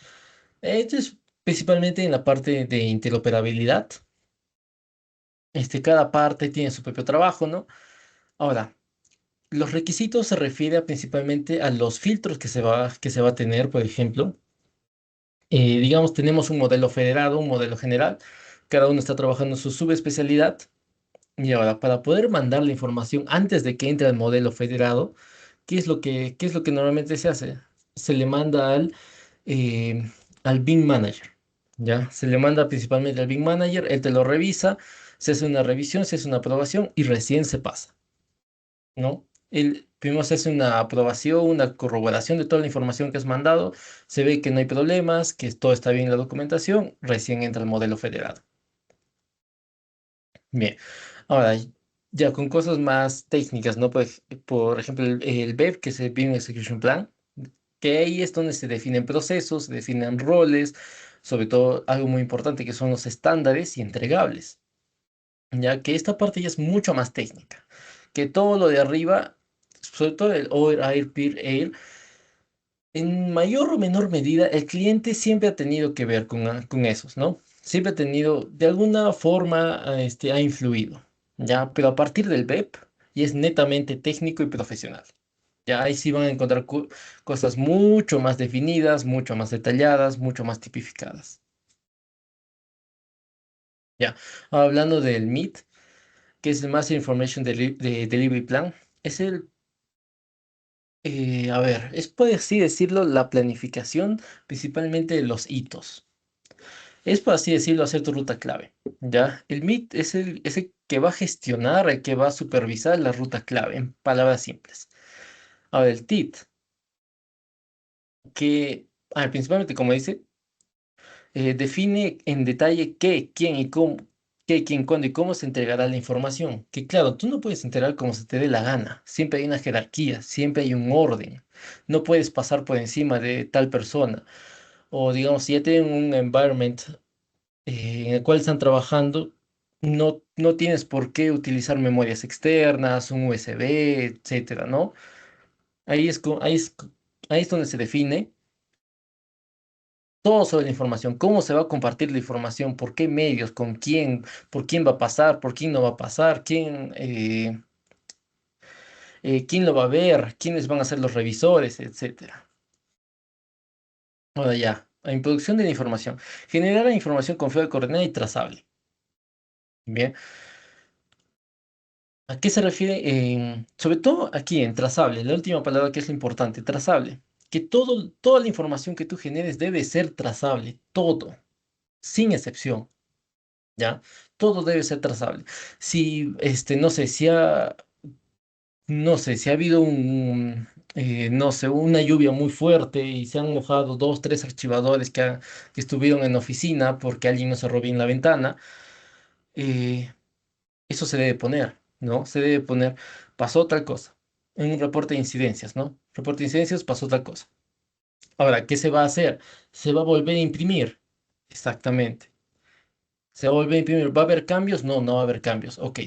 Esto es principalmente en la parte de interoperabilidad. Cada parte tiene su propio trabajo, ¿no? Ahora, los requisitos se refiere principalmente a los filtros que se va a tener, por ejemplo. Digamos, tenemos un modelo federado, un modelo general. Cada uno está trabajando en su subespecialidad. Y ahora, para poder mandar la información antes de que entre al modelo federado, qué es lo que normalmente se hace? Se le manda al BIM Manager, ¿ya? Se le manda principalmente al BIM Manager, él te lo revisa, se hace una revisión, se hace una aprobación y recién se pasa, ¿no? Primero se hace una aprobación, una corroboración de toda la información que has mandado, se ve que no hay problemas, que todo está bien en la documentación, recién entra el modelo federado. Bien, ahora ya con cosas más técnicas, ¿no? Por ejemplo, el BEP, que es el BIM Execution Plan, que ahí es donde se definen procesos, se definen roles, sobre todo algo muy importante que son los estándares y entregables, ya que esta parte ya es mucho más técnica, que todo lo de arriba, sobre todo el OER, Air, Peer, Air, en mayor o menor medida, el cliente siempre ha tenido que ver con esos, ¿no? Siempre ha tenido, de alguna forma, ha influido, ¿ya? Pero a partir del BEP, y es netamente técnico y profesional. Ya ahí sí van a encontrar cosas mucho más definidas, mucho más detalladas, mucho más tipificadas. Ya, hablando del MIT, que es el Master Information Delivery Plan. Es a ver, es por así decirlo, la planificación principalmente de los hitos. Es por así decirlo, hacer tu ruta clave, ¿ya? El MIT es el que va a gestionar, el que va a supervisar la ruta clave, en palabras simples. Ahora, el TIT, principalmente, como dice, define en detalle qué, quién y cómo, qué, quién, cuándo y cómo se entregará la información. Que claro, tú no puedes entregar como se te dé la gana. Siempre hay una jerarquía, siempre hay un orden. No puedes pasar por encima de tal persona. O digamos, si ya tienen un environment en el cual están trabajando, no tienes por qué utilizar memorias externas, un USB, etcétera, ¿no? Ahí es donde se define todo sobre la información, cómo se va a compartir la información, por qué medios, con quién, por quién va a pasar, por quién no va a pasar, quién lo va a ver, quiénes van a ser los revisores, etcétera. Ahora ya, la introducción de la información. Generar la información confiable, coordinada y trazable. Bien, ¿a qué se refiere? Sobre todo aquí en trazable, la última palabra que es lo importante, trazable. Que toda la información que tú generes debe ser trazable, todo, sin excepción. ¿Ya? Todo debe ser trazable. Si, no sé, no sé, si ha habido no sé, una lluvia muy fuerte y se han mojado dos, tres archivadores que estuvieron en la oficina porque alguien no cerró bien la ventana, eh, eso se debe poner, ¿no? Se debe poner, pasó tal cosa. En un reporte de incidencias, ¿no? Reporte de incidencias, pasó tal cosa. Ahora, ¿qué se va a hacer? Se va a volver a imprimir. Exactamente. ¿Se va a volver a imprimir? ¿Va a haber cambios? No, no va a haber cambios. Ok.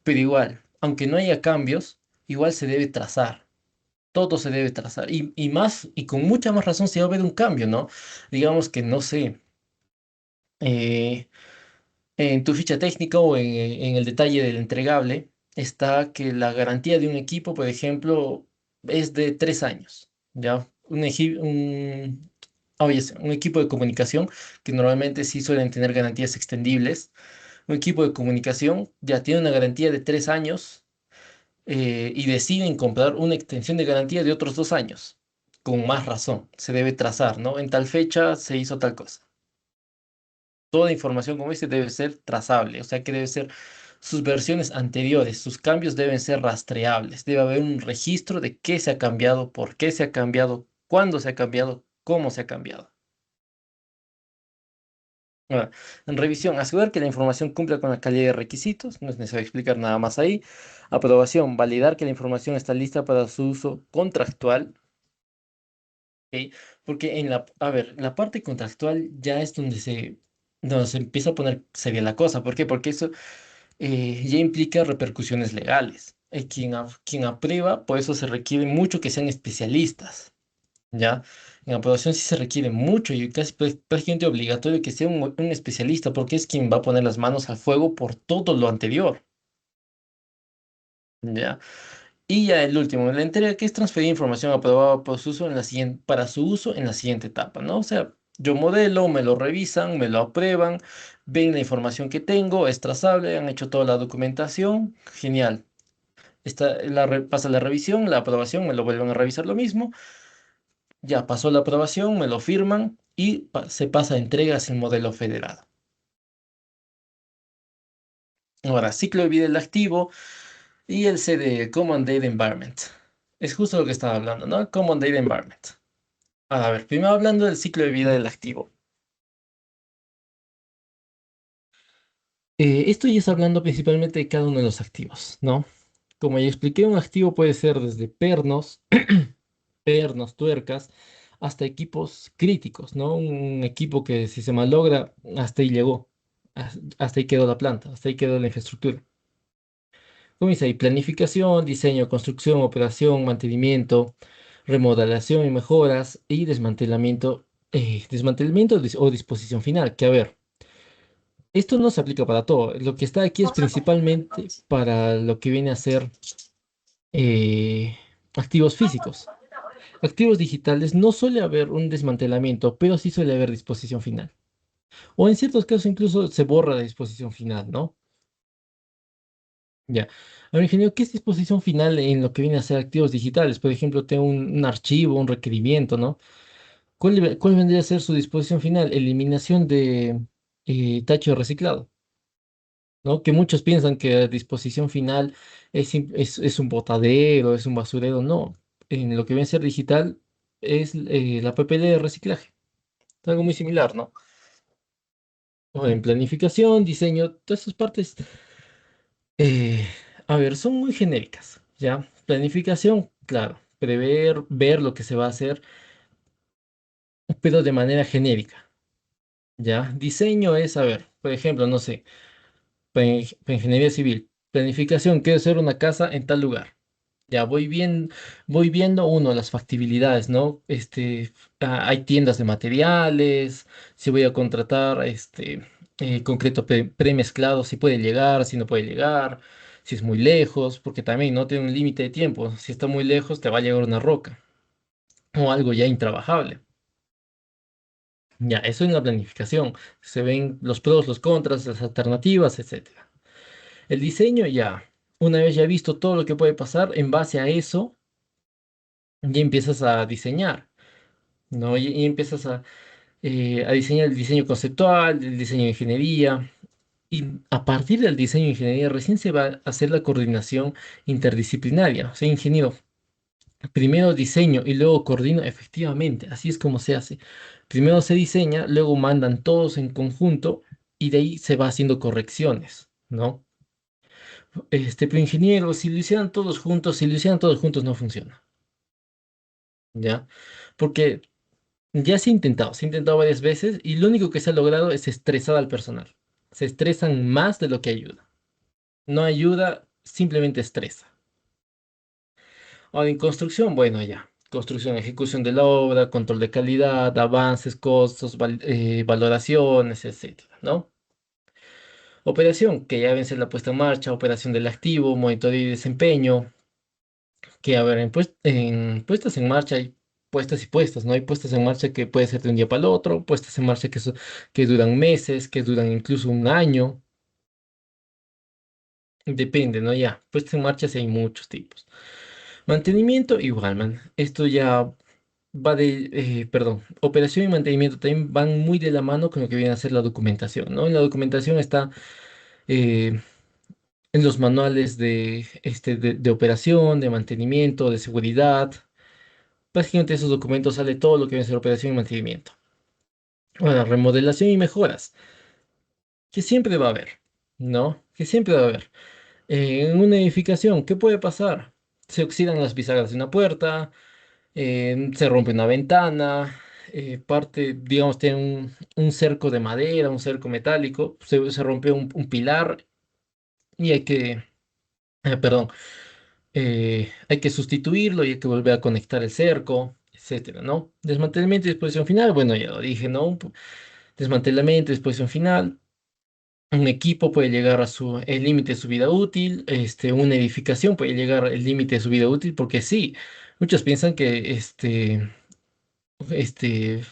Pero igual, aunque no haya cambios, igual se debe trazar. Todo se debe trazar. Y más, y con mucha más razón, si va a haber un cambio, ¿no? Digamos que, no sé, eh, en tu ficha técnica o en el detalle del entregable está que la garantía de un equipo, por ejemplo, es de 3 años, ¿ya? Un equipo de comunicación que normalmente sí suelen tener garantías extendibles. Un equipo de comunicación ya tiene una garantía de 3 años y deciden comprar una extensión de garantía de otros 2 años. Con más razón, se debe trazar, ¿no? En tal fecha se hizo tal cosa. Toda información, como dice, debe ser trazable, o sea que debe ser sus versiones anteriores, sus cambios deben ser rastreables, debe haber un registro de qué se ha cambiado, por qué se ha cambiado, cuándo se ha cambiado, cómo se ha cambiado. Ahora, en revisión, asegurar que la información cumpla con la calidad de requisitos, no es necesario explicar nada más ahí. Aprobación, validar que la información está lista para su uso contractual. ¿Ok? Porque a ver, la parte contractual ya es donde se empieza a poner seria la cosa. ¿Por qué? Porque eso ya implica repercusiones legales. Quien aprueba, por eso se requiere mucho que sean especialistas. ¿Ya? En aprobación sí se requiere mucho y casi prácticamente obligatorio que sea un especialista porque es quien va a poner las manos al fuego por todo lo anterior. ¿Ya? Y ya el último, la entrega, que es transferir información aprobada por su uso para su uso en la siguiente etapa, ¿no? O sea, yo modelo, me lo revisan, me lo aprueban, ven la información que tengo, es trazable, han hecho toda la documentación, genial. Pasa la revisión, la aprobación, me lo vuelven a revisar lo mismo. Ya pasó la aprobación, me lo firman y se pasa a entregas el modelo federado. Ahora, ciclo de vida del activo y el CDE, Common Data Environment. Es justo lo que estaba hablando, ¿no? Common Data Environment. A ver, primero hablando del ciclo de vida del activo. Esto ya está hablando principalmente de cada uno de los activos, ¿no? Como ya expliqué, un activo puede ser desde pernos, tuercas, hasta equipos críticos, ¿no? Un equipo que si se malogra, hasta ahí llegó, hasta ahí quedó la planta, hasta ahí quedó la infraestructura. Como dice ahí, planificación, diseño, construcción, operación, mantenimiento, remodelación y mejoras y desmantelamiento o disposición final, que a ver, esto no se aplica para todo. Lo que está aquí es principalmente para lo que viene a ser eh, activos físicos. Activos digitales no suele haber un desmantelamiento, pero sí suele haber disposición final. O en ciertos casos incluso se borra la disposición final, ¿no? Ya. Ahora, ingeniero, ¿qué es disposición final en lo que viene a ser activos digitales? Por ejemplo, tengo un archivo, un requerimiento, ¿no? ¿Cuál vendría a ser su disposición final? Eliminación de tacho de reciclado, ¿no? Que muchos piensan que la disposición final es un botadero, es un basurero. No. En lo que viene a ser digital es la PPD de reciclaje. Es algo muy similar, ¿no? O en planificación, diseño, todas esas partes, eh, a ver, son muy genéricas, ¿ya? Planificación, claro, prever, ver lo que se va a hacer, pero de manera genérica, ¿ya? Diseño es, a ver, por ejemplo, no sé, para ingeniería civil, planificación, quiero hacer una casa en tal lugar. Ya voy viendo uno, las factibilidades, ¿no? Hay tiendas de materiales, si voy a contratar concreto premezclado, si puede llegar, si no puede llegar, si es muy lejos, porque también no tiene un límite de tiempo. Si está muy lejos, te va a llegar una roca o algo ya intrabajable. Ya, eso en la planificación. Se ven los pros, los contras, las alternativas, etcétera. El diseño ya, una vez ya visto todo lo que puede pasar, en base a eso, ya empiezas a diseñar. ¿No? Y empiezas a diseñar el diseño conceptual, el diseño de ingeniería, y a partir del diseño de ingeniería recién se va a hacer la coordinación interdisciplinaria. O sea, ingeniero, primero diseño y luego coordino, efectivamente, así es como se hace. Primero se diseña, luego mandan todos en conjunto y de ahí se va haciendo correcciones, ¿no? Pero ingeniero, si lo hicieran todos juntos, si lo hicieran todos juntos no funciona, ¿ya? Porque se ha intentado varias veces y lo único que se ha logrado es estresar al personal. Se estresan más de lo que ayuda. No ayuda, simplemente estresa. Ahora, en construcción, bueno, ya. Construcción, ejecución de la obra, control de calidad, avances, costos, valoraciones, etcétera, ¿no? Operación, que ya vence la puesta en marcha, operación del activo, monitoreo y desempeño, que a ver, en puestas en marcha hay puestas y puestas, ¿no? Hay puestas en marcha que puede ser de un día para el otro, puestas en marcha que duran meses, que duran incluso un año, depende, ¿no? Ya, puestas en marcha sí hay muchos tipos. Mantenimiento, igual, man. Esto ya perdón, operación y mantenimiento también van muy de la mano con lo que viene a ser la documentación, ¿no? En la documentación está eh, en los manuales de operación, de mantenimiento, de seguridad. Básicamente esos documentos sale todo lo que viene a ser operación y mantenimiento. Ahora, remodelación y mejoras, que siempre va a haber, ¿no? Que siempre va a haber. En una edificación, ¿qué puede pasar? Se oxidan las bisagras de una puerta, se rompe una ventana, digamos, tiene un cerco de madera, un cerco metálico, se rompe un pilar y perdón, hay que sustituirlo y hay que volver a conectar el cerco, etcétera, ¿no? Desmantelamiento y disposición final, bueno, ya lo dije, ¿no? Desmantelamiento, disposición final. Un equipo puede llegar a el límite de su vida útil, una edificación puede llegar al límite de su vida útil, porque sí, muchos piensan que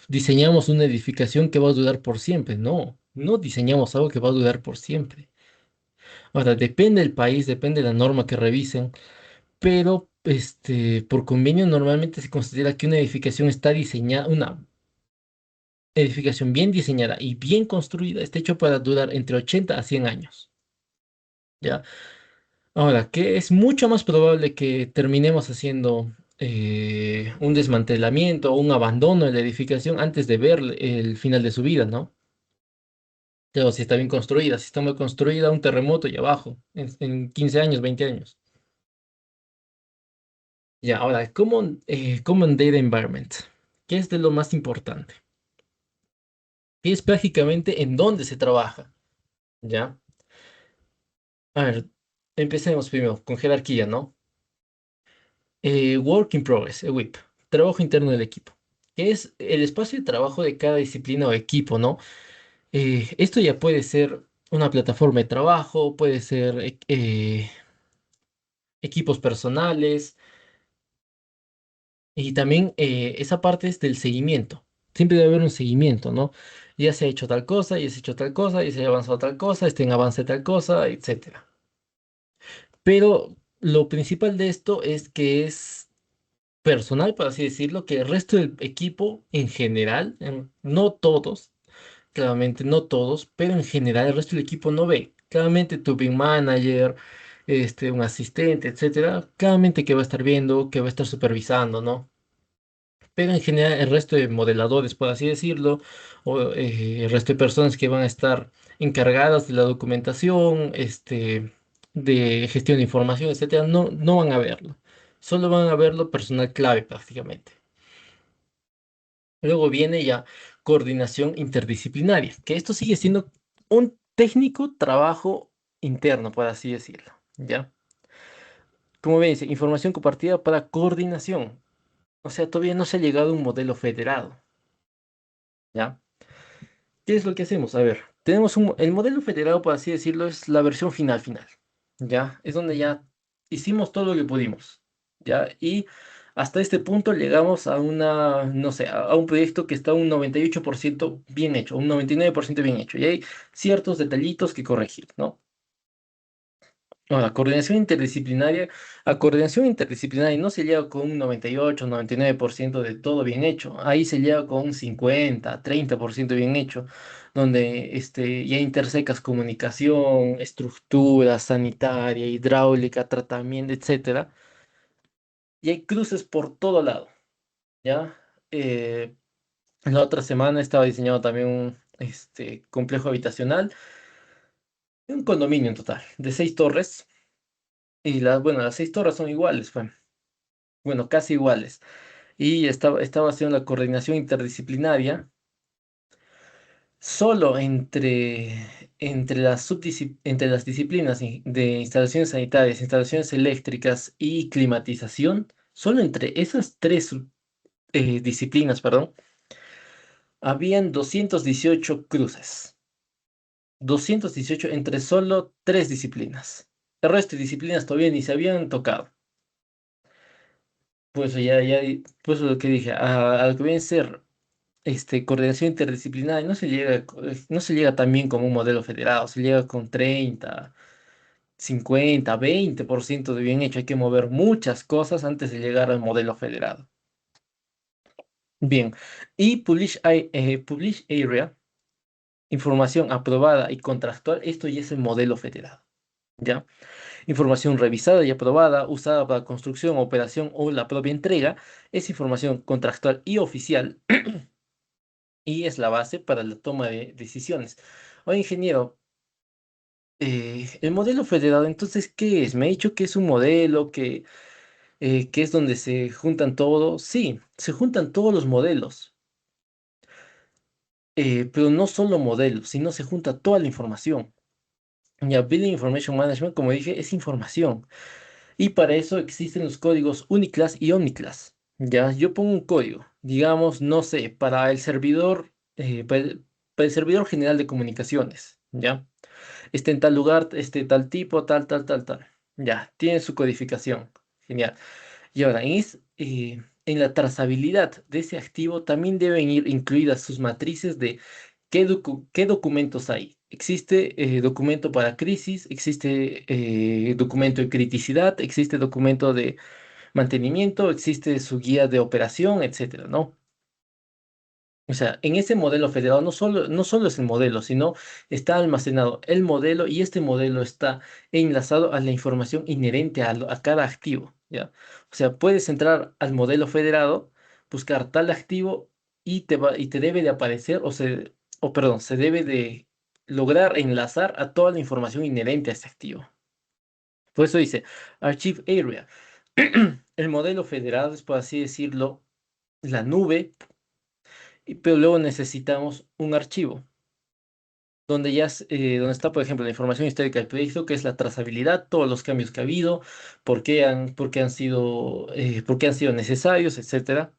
diseñamos una edificación que va a durar por siempre. No, no diseñamos algo que va a durar por siempre. Ahora, depende del país, depende de la norma que revisen, pero por convenio normalmente se considera que una edificación está diseñada, una edificación bien diseñada y bien construida está hecho para durar entre 80 a 100 años. ¿Ya? Ahora, que es mucho más probable que terminemos haciendo un desmantelamiento o un abandono de la edificación antes de ver el final de su vida, ¿no? Pero si está bien construida, si está mal construida, un terremoto y abajo, en 15 años, 20 años. Ya, ahora, Common Data Environment, ¿qué es de lo más importante? Que es prácticamente en dónde se trabaja, ¿ya? A ver, empecemos primero con jerarquía, ¿no? Work in Progress, WIP, trabajo interno del equipo, que es el espacio de trabajo de cada disciplina o equipo, ¿no? Esto ya puede ser una plataforma de trabajo, puede ser equipos personales y también esa parte es del seguimiento. Siempre debe haber un seguimiento, ¿no? Ya se ha hecho tal cosa, ya se ha hecho tal cosa, ya se ha avanzado tal cosa, está en avance tal cosa, etcétera. Pero lo principal de esto es que es personal, por así decirlo, que el resto del equipo en general, no todos, claramente no todos, pero en general el resto del equipo no ve. Claramente tu big manager, un asistente, etcétera, claramente que va a estar viendo, que va a estar supervisando, ¿no? Pero en general el resto de modeladores, por así decirlo, o el resto de personas que van a estar encargadas de la documentación, de gestión de información, etcétera, no van a verlo. Solo van a verlo personal clave prácticamente. Luego viene ya coordinación interdisciplinaria, que esto sigue siendo un técnico trabajo interno, por así decirlo, ¿ya? Como ven, dice, información compartida para coordinación. O sea, todavía no se ha llegado a un modelo federado, ¿ya? ¿Qué es lo que hacemos? A ver, tenemos el modelo federado, por así decirlo, es la versión final, ¿ya? Es donde ya hicimos todo lo que pudimos, ¿ya? Y hasta este punto llegamos a no sé, a un proyecto que está un 98% bien hecho, un 99% bien hecho, y hay ciertos detallitos que corregir, ¿no? Ahora, coordinación interdisciplinaria no se llega con un 98, 99% de todo bien hecho. Ahí se llega con un 50, 30% bien hecho, donde ya intersecas comunicación, estructura sanitaria, hidráulica, tratamiento, etcétera. Y hay cruces por todo lado, ¿ya? La otra semana estaba diseñado también un complejo habitacional, un condominio en total, de 6 torres. Y bueno, las 6 torres son iguales, bueno, casi iguales. Y estaba haciendo la coordinación interdisciplinaria solo entre las disciplinas de instalaciones sanitarias, instalaciones eléctricas y climatización, solo entre esas tres disciplinas, perdón, habían 218 cruces. 218 entre solo tres disciplinas. El resto de disciplinas todavía ni se habían tocado. Pues pues lo que dije, a lo que viene a ser coordinación interdisciplinaria, no se llega tan bien como un modelo federado, se llega con 30, 50, 20% de bien hecho. Hay que mover muchas cosas antes de llegar al modelo federado. Bien, y Publish Area, información aprobada y contractual, esto ya es el modelo federado. ¿Ya? Información revisada y aprobada, usada para construcción, operación o la propia entrega, es información contractual y oficial y es la base para la toma de decisiones. Oye, ingeniero, el modelo federado, entonces, ¿qué es? Me ha dicho que es un modelo que es donde se juntan todos. Sí, se juntan todos los modelos, pero no solo modelos, sino se junta toda la información. Ya, Building Information Management, como dije, es información. Y para eso existen los códigos Uniclass y Omniclass. Ya, yo pongo un código, digamos, no sé, para el servidor general de comunicaciones. ¿Ya? En tal lugar, tal tipo, tal. Ya, tiene su codificación. Genial. Y ahora, en la trazabilidad de ese activo también deben ir incluidas sus matrices de qué documentos hay. Existe documento para crisis, existe documento de criticidad, existe documento de mantenimiento, existe su guía de operación, etcétera, ¿no? O sea, en ese modelo federado no solo es el modelo, sino está almacenado el modelo y este modelo está enlazado a la información inherente a cada activo, ¿ya? O sea, puedes entrar al modelo federado, buscar tal activo y te debe de aparecer, perdón, se debe de lograr enlazar a toda la información inherente a ese activo. Por eso dice Archive Area. El modelo federado es, por así decirlo, la nube pero luego necesitamos un archivo donde está, por ejemplo, la información histórica del proyecto, que es la trazabilidad, todos los cambios que ha habido, por qué han sido necesarios, etcétera.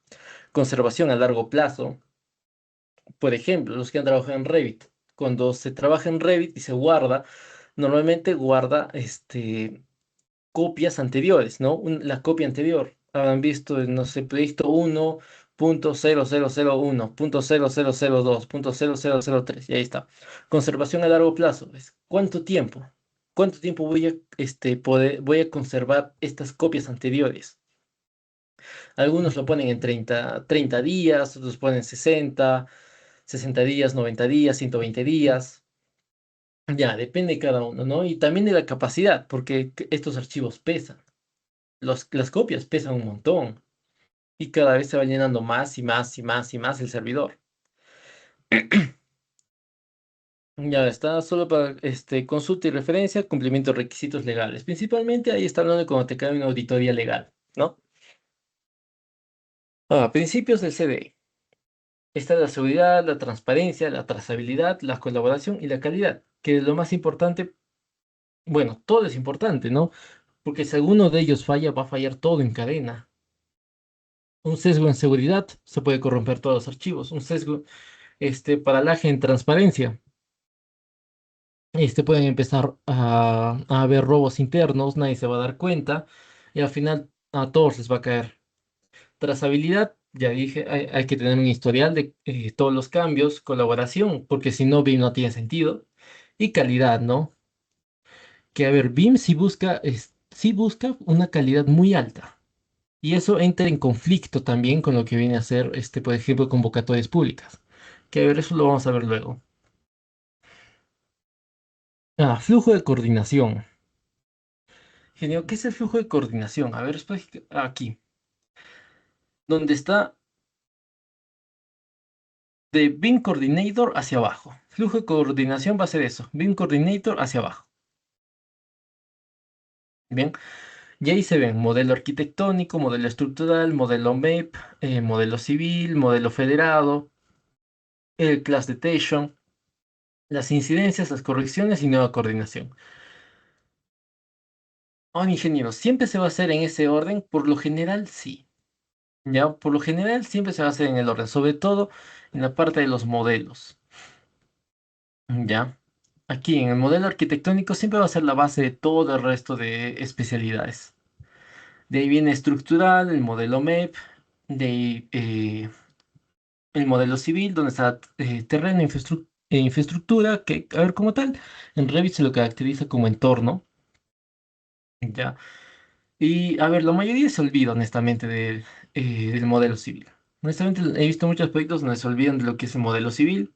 Conservación a largo plazo. Por ejemplo, los que han trabajado en Revit. Cuando se trabaja en Revit y se guarda, normalmente guarda copias anteriores, ¿no? La copia anterior. Habrán visto, no sé, proyecto 1.0001, 0.0002, 0.0003, y ahí está. Conservación a largo plazo. ¿Cuánto tiempo? ¿Cuánto tiempo voy a conservar estas copias anteriores? Algunos lo ponen en 30 días, otros ponen 60 días, 90 días, 120 días. Ya, depende de cada uno, ¿no? Y también de la capacidad, porque estos archivos pesan. Las copias pesan un montón y cada vez se va llenando más y más y más y más el servidor. Ya está, solo para consulta y referencia, cumplimiento de requisitos legales. Principalmente ahí está hablando de cuando te cae una auditoría legal, ¿no? Principios del CDE. Está la seguridad, la transparencia, la trazabilidad, la colaboración y la calidad, que es lo más importante. Bueno, todo es importante, ¿no? Porque si alguno de ellos falla, va a fallar todo en cadena. Un sesgo en seguridad, se puede corromper todos los archivos. Un sesgo, paralaje en transparencia. Pueden empezar a haber robos internos, nadie se va a dar cuenta y al final a todos les va a caer. Trazabilidad, ya dije, hay que tener un historial de todos los cambios, colaboración, porque si no, BIM no tiene sentido. Y calidad, ¿no? Que a ver, BIM sí busca una calidad muy alta. Y eso entra en conflicto también con lo que viene a ser, por ejemplo, convocatorias públicas. Que a ver, eso lo vamos a ver luego. Flujo de coordinación. Genio, ¿qué es el flujo de coordinación? A ver, aquí, donde está de BIM Coordinator hacia abajo. Flujo de coordinación va a ser eso, BIM Coordinator hacia abajo. Bien, y ahí se ven modelo arquitectónico, modelo estructural, modelo MEP, modelo civil, modelo federado, el Class Detection, las incidencias, las correcciones y nueva coordinación. Ingeniero, ¿siempre se va a hacer en ese orden? Por lo general, sí. Ya, por lo general siempre se va a hacer en el orden, sobre todo en la parte de los modelos. Ya. Aquí en el modelo arquitectónico siempre va a ser la base de todo el resto de especialidades. De ahí viene estructural, el modelo MEP, de ahí el modelo civil, donde está terreno, infraestructura, que, a ver, como tal, en Revit se lo caracteriza como entorno. Ya. Y a ver, la mayoría se olvida, honestamente, del modelo civil. Honestamente, he visto muchos proyectos donde se olvidan de lo que es el modelo civil.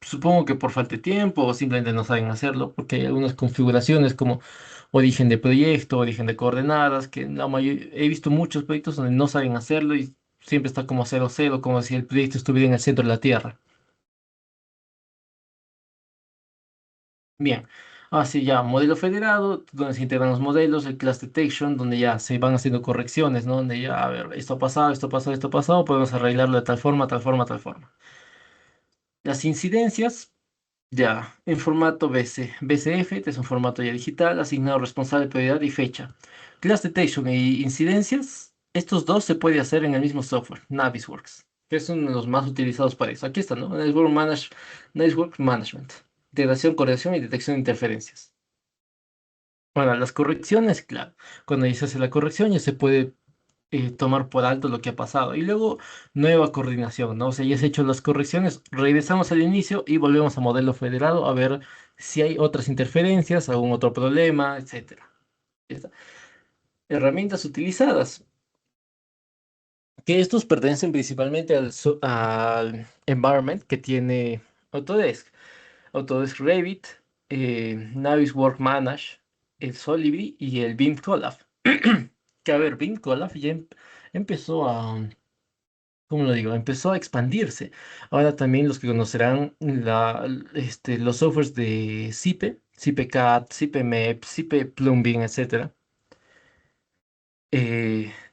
Supongo que por falta de tiempo o simplemente no saben hacerlo, porque hay algunas configuraciones como origen de proyecto, origen de coordenadas, que he visto muchos proyectos donde no saben hacerlo y siempre está como 0 como si el proyecto estuviera en el centro de la Tierra. Bien, así ya, modelo federado, donde se integran los modelos, el class detection, donde ya se van haciendo correcciones, ¿no? Donde ya, a ver, esto ha pasado, esto ha pasado, esto ha pasado, podemos arreglarlo de tal forma, tal forma, tal forma. Las incidencias. Ya, en formato BCF, que es un formato ya digital, asignado responsable, prioridad y fecha. Class Detection e incidencias, estos dos se puede hacer en el mismo software, Navisworks, que es uno de los más utilizados para eso. Aquí está, ¿no? Navisworks Management. Integración, corrección y detección de interferencias. Bueno, las correcciones, claro. Cuando ya se hace la corrección ya se puede tomar por alto lo que ha pasado. Y luego nueva coordinación, ¿no? O sea, ya se han hecho las correcciones, regresamos al inicio y volvemos a modelo federado a ver si hay otras interferencias, algún otro problema, etcétera. Ya está. Herramientas utilizadas. Que estos pertenecen principalmente al environment que tiene Autodesk. Autodesk Revit, Navisworks Manage, el Solibri y el BIM Colab. Que a ver, BIM Colab ya empezó a, ¿cómo lo digo? Empezó a expandirse. Ahora también los que conocerán los softwares de Sipe, SipeCAD, SipeMap, Sipe Plumbing, etcétera,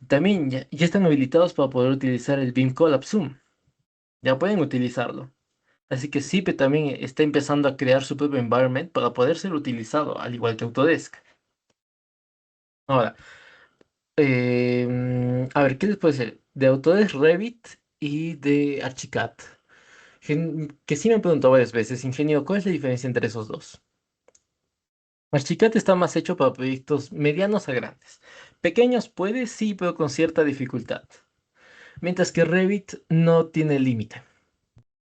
también ya están habilitados para poder utilizar el BIM Collab Zoom. Ya pueden utilizarlo. Así que Sipe también está empezando a crear su propio environment para poder ser utilizado, al igual que Autodesk. Ahora, a ver, ¿qué les puede ser? De Autodesk Revit y de Archicad. Que sí me han preguntado varias veces, ingeniero, ¿cuál es la diferencia entre esos dos? Archicad está más hecho para proyectos medianos a grandes. Pequeños puede, sí, pero con cierta dificultad. Mientras que Revit no tiene límite.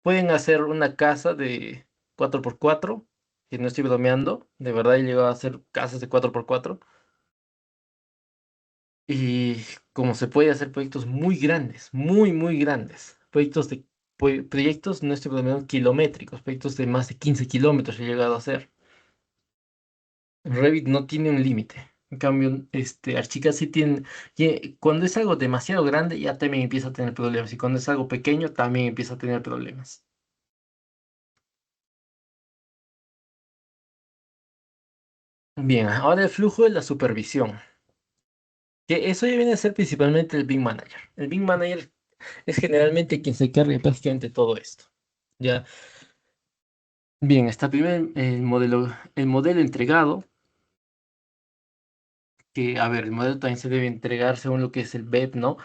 Pueden hacer una casa de 4x4 que no estoy bromeando, de verdad he llegado a hacer casas de 4x4 y como se puede hacer proyectos muy grandes, muy, muy grandes, proyectos, no estoy bromeando, kilométricos, proyectos de más de 15 kilómetros he llegado a hacer. Revit no tiene un límite. En cambio, Archicad sí tiene. Cuando es algo demasiado grande, ya también empieza a tener problemas. Y cuando es algo pequeño, también empieza a tener problemas. Bien, ahora el flujo de la supervisión. Que eso ya viene a ser principalmente el BIM Manager. El BIM Manager es generalmente quien se encarga de prácticamente todo esto. Ya. Bien, está primero el modelo entregado. Que, a ver, el modelo también se debe entregar según lo que es el BEP, ¿no?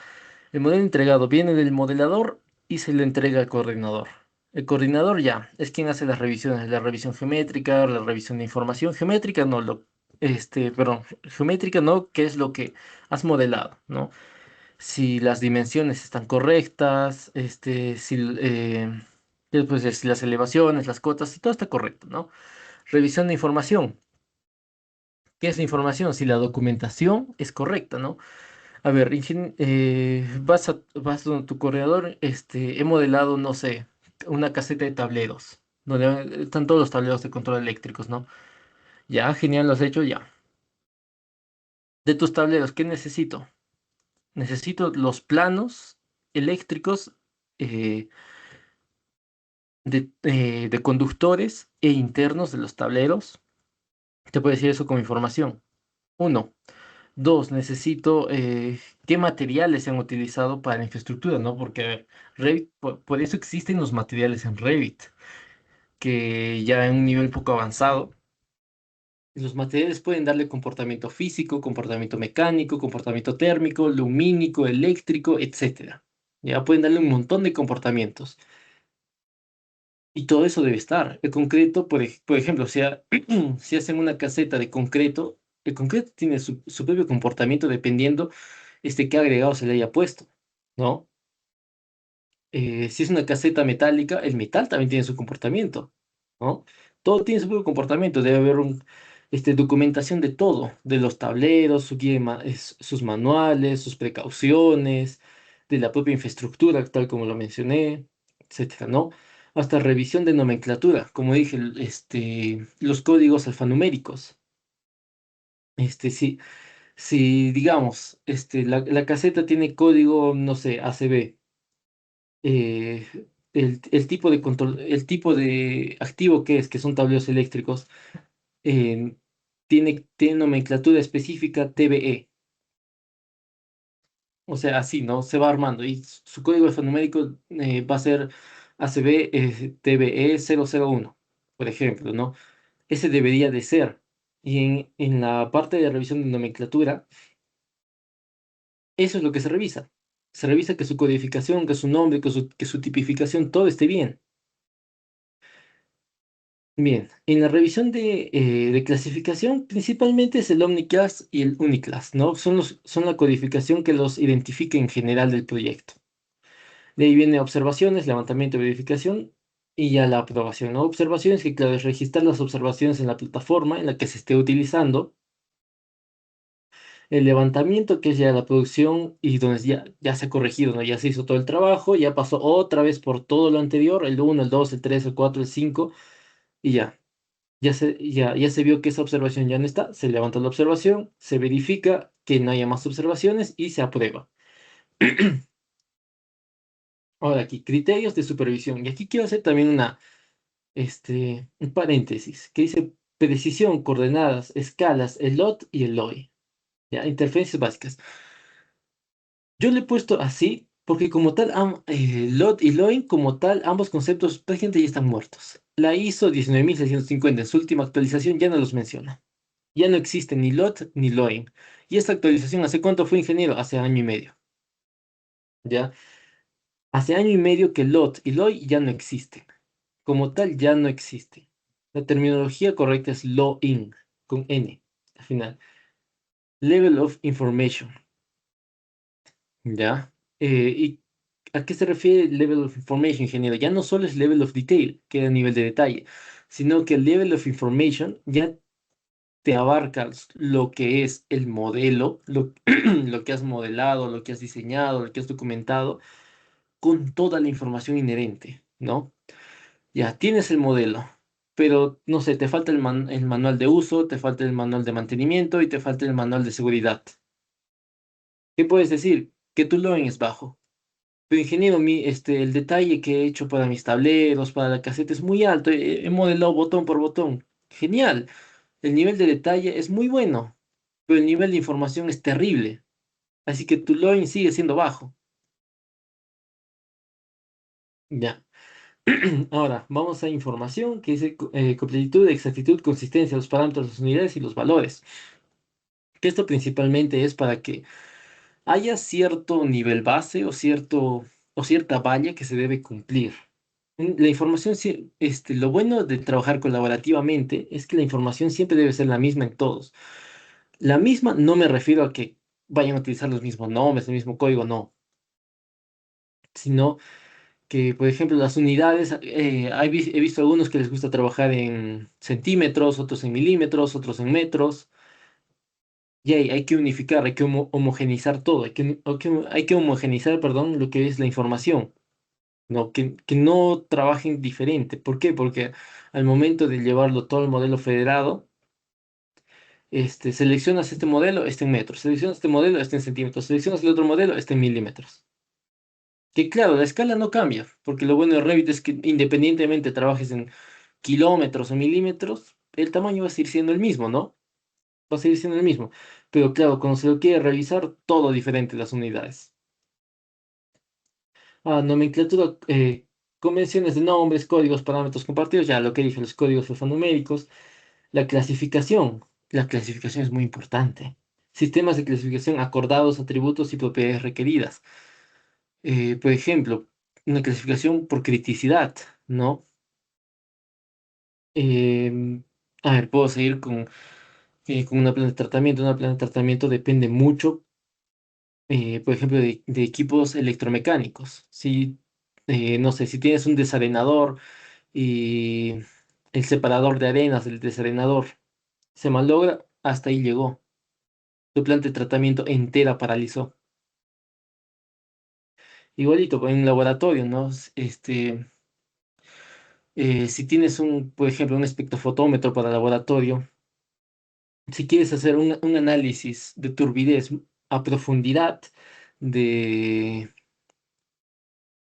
El modelo entregado viene del modelador y se le entrega al coordinador. El coordinador ya es quien hace las revisiones, la revisión geométrica, la revisión de información geométrica, no perdón, geométrica no, que es lo que has modelado, ¿no? Si las dimensiones están correctas, después si las elevaciones, las cotas, si todo está correcto, ¿no? Revisión de información. ¿Qué es la información? Si la documentación es correcta, ¿no? A ver, vas donde tu corredor, he modelado, no sé, una caseta de tableros, donde están todos los tableros de control eléctricos, ¿no? Ya, genial, lo has hecho, ya. De tus tableros, ¿qué necesito? Necesito los planos eléctricos eh, de conductores e internos de los tableros. Te puedo decir eso como información. Uno. Dos, necesito qué materiales se han utilizado para la infraestructura, ¿no? Porque a ver, Revit, por eso existen los materiales en Revit, que ya en un nivel poco avanzado, los materiales pueden darle comportamiento físico, comportamiento mecánico, comportamiento térmico, lumínico, eléctrico, etcétera. Ya pueden darle un montón de comportamientos. Y todo eso debe estar. El concreto, por ejemplo, si hacen una caseta de concreto, el concreto tiene su propio comportamiento dependiendo qué agregado se le haya puesto, ¿no? Si es una caseta metálica, el metal también tiene su comportamiento, ¿no? Todo tiene su propio comportamiento, debe haber documentación de todo, de los tableros, sus manuales, sus precauciones, de la propia infraestructura, tal como lo mencioné, etcétera, ¿no? Hasta revisión de nomenclatura, como dije, los códigos alfanuméricos. Sí, si digamos, la caseta tiene código, no sé, ACB, eh, el tipo de control, el tipo de activo que son tableros eléctricos, eh, tiene nomenclatura específica TBE. O sea, así, ¿no? Se va armando. Y su código alfanumérico va a ser ACB TBE 001, por ejemplo, ¿no? Ese debería de ser. Y en la parte de revisión de nomenclatura, eso es lo que se revisa. Se revisa que su codificación, que su nombre, que su tipificación, todo esté bien. Bien, en la revisión de clasificación, principalmente es el Omniclass y el Uniclass, ¿no? Son la codificación que los identifica en general del proyecto. De ahí viene observaciones, levantamiento y verificación, y ya la aprobación, ¿no? Observaciones, que claro, es registrar las observaciones en la plataforma en la que se esté utilizando. El levantamiento, que es ya la producción y donde ya se ha corregido, ¿no? Ya se hizo todo el trabajo, ya pasó otra vez por todo lo anterior, el uno, el 2, el 3, el 4, el 5 y ya. Ya se vio que esa observación ya no está, se levanta la observación, se verifica que no haya más observaciones y se aprueba. Ahora aquí, criterios de supervisión. Y aquí quiero hacer también un paréntesis que dice precisión, coordenadas, escalas, el LOT y el LOI. ¿Ya? Interferencias básicas. Yo le he puesto así porque como tal, LOT y LOI como tal, ambos conceptos prácticamente ya están muertos. La ISO 19650 en su última actualización ya no los menciona. Ya no existe ni LOT ni LOEM. Y esta actualización, ¿hace cuánto fue, ingeniero? Hace año y medio. ¿Ya? Hace año y medio que LOT y LOI ya no existen. Como tal, ya no existe. La terminología correcta es LOIN, con N al final. Level of Information. ¿Ya? ¿Y a qué se refiere Level of Information, ingeniero? Ya no solo es Level of Detail, que es a nivel de detalle, sino que el level of information ya te abarca lo que es el modelo, lo que has modelado, lo que has diseñado, lo que has documentado, con toda la información inherente, ¿no? Ya tienes el modelo, pero no sé, te falta el manual de uso, te falta el manual de mantenimiento y te falta el manual de seguridad. ¿Qué puedes decir? Que tu login es bajo. Pero ingeniero, el detalle que he hecho para mis tableros, para la caseta es muy alto. He modelado botón por botón. Genial. El nivel de detalle es muy bueno, pero el nivel de información es terrible. Así que tu login sigue siendo bajo. Ya. Ahora, vamos a información que dice completitud, exactitud, consistencia, los parámetros, las unidades y los valores. Que esto principalmente es para que haya cierto nivel base o cierta valla que se debe cumplir. La información, lo bueno de trabajar colaborativamente es que la información siempre debe ser la misma en todos. La misma no me refiero a que vayan a utilizar los mismos nombres, el mismo código, no, sino que, por ejemplo, las unidades, he visto algunos que les gusta trabajar en centímetros, otros en milímetros, otros en metros, y hay que unificar, hay que homogeneizar todo, hay que homogeneizar, perdón, lo que es la información. No, que no trabajen diferente. ¿Por qué? Porque al momento de llevarlo todo al modelo federado, seleccionas este modelo, está en metros, seleccionas este modelo, está en centímetros, seleccionas el otro modelo, está en milímetros. Que claro, la escala no cambia, porque lo bueno de Revit es que independientemente trabajes en kilómetros o milímetros, el tamaño va a seguir siendo el mismo, ¿no? Va a seguir siendo el mismo. Pero claro, cuando se lo quiere revisar, todo diferente las unidades. Nomenclatura, convenciones de nombres, códigos, parámetros compartidos, ya lo que dije, los códigos alfanuméricos. La clasificación. La clasificación es muy importante. Sistemas de clasificación acordados, atributos y propiedades requeridas. Por ejemplo, una clasificación por criticidad, ¿no? Em, a ver, puedo seguir con una planta de tratamiento. Una planta de tratamiento depende mucho, por ejemplo, de equipos electromecánicos. Si, no sé, si tienes un desarenador y el separador de arenas del desarenador se malogra, hasta ahí llegó. Tu planta de tratamiento entera paralizó. Igualito en un laboratorio, ¿no? Si tienes por ejemplo, un espectrofotómetro para laboratorio, si quieres hacer un análisis de turbidez a profundidad de,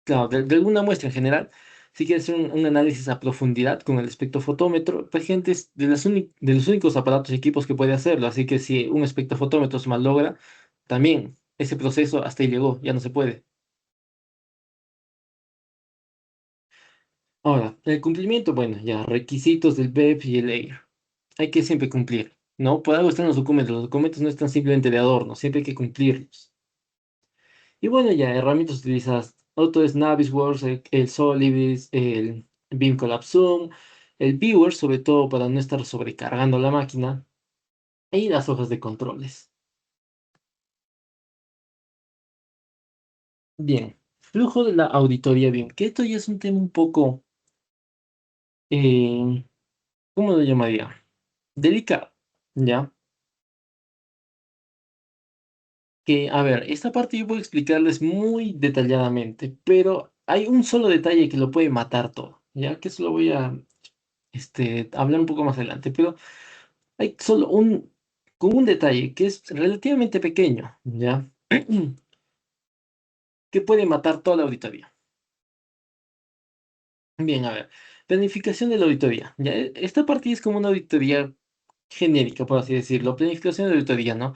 claro, de alguna muestra en general, si quieres hacer un análisis a profundidad con el espectrofotómetro, pues gente es de los únicos aparatos y equipos que puede hacerlo. Así que si un espectrofotómetro se malogra, también ese proceso hasta ahí llegó, ya no se puede. Ahora, el cumplimiento, bueno, ya, requisitos del BEP y el EIR. Hay que siempre cumplir, ¿no? Por algo están los documentos no están simplemente de adorno, siempre hay que cumplirlos. Y bueno, ya, herramientas utilizas Autodesk Navisworks, el Solibris, el BIM Collab Zoom, el Viewer, sobre todo para no estar sobrecargando la máquina, y las hojas de controles. Bien, flujo de la auditoría BIM, que esto ya es un tema un poco, eh, ¿cómo lo llamaría? Delicado, ¿ya? Que, a ver, esta parte yo voy a explicarles muy detalladamente, pero hay un solo detalle que lo puede matar todo, ¿ya? Que eso lo voy a hablar un poco más adelante, pero hay solo con un detalle que es relativamente pequeño, ¿ya? Que puede matar toda la auditoría. Bien, a ver, planificación de la auditoría, ¿ya? Esta parte es como una auditoría genérica, por así decirlo, planificación de auditoría, ¿no?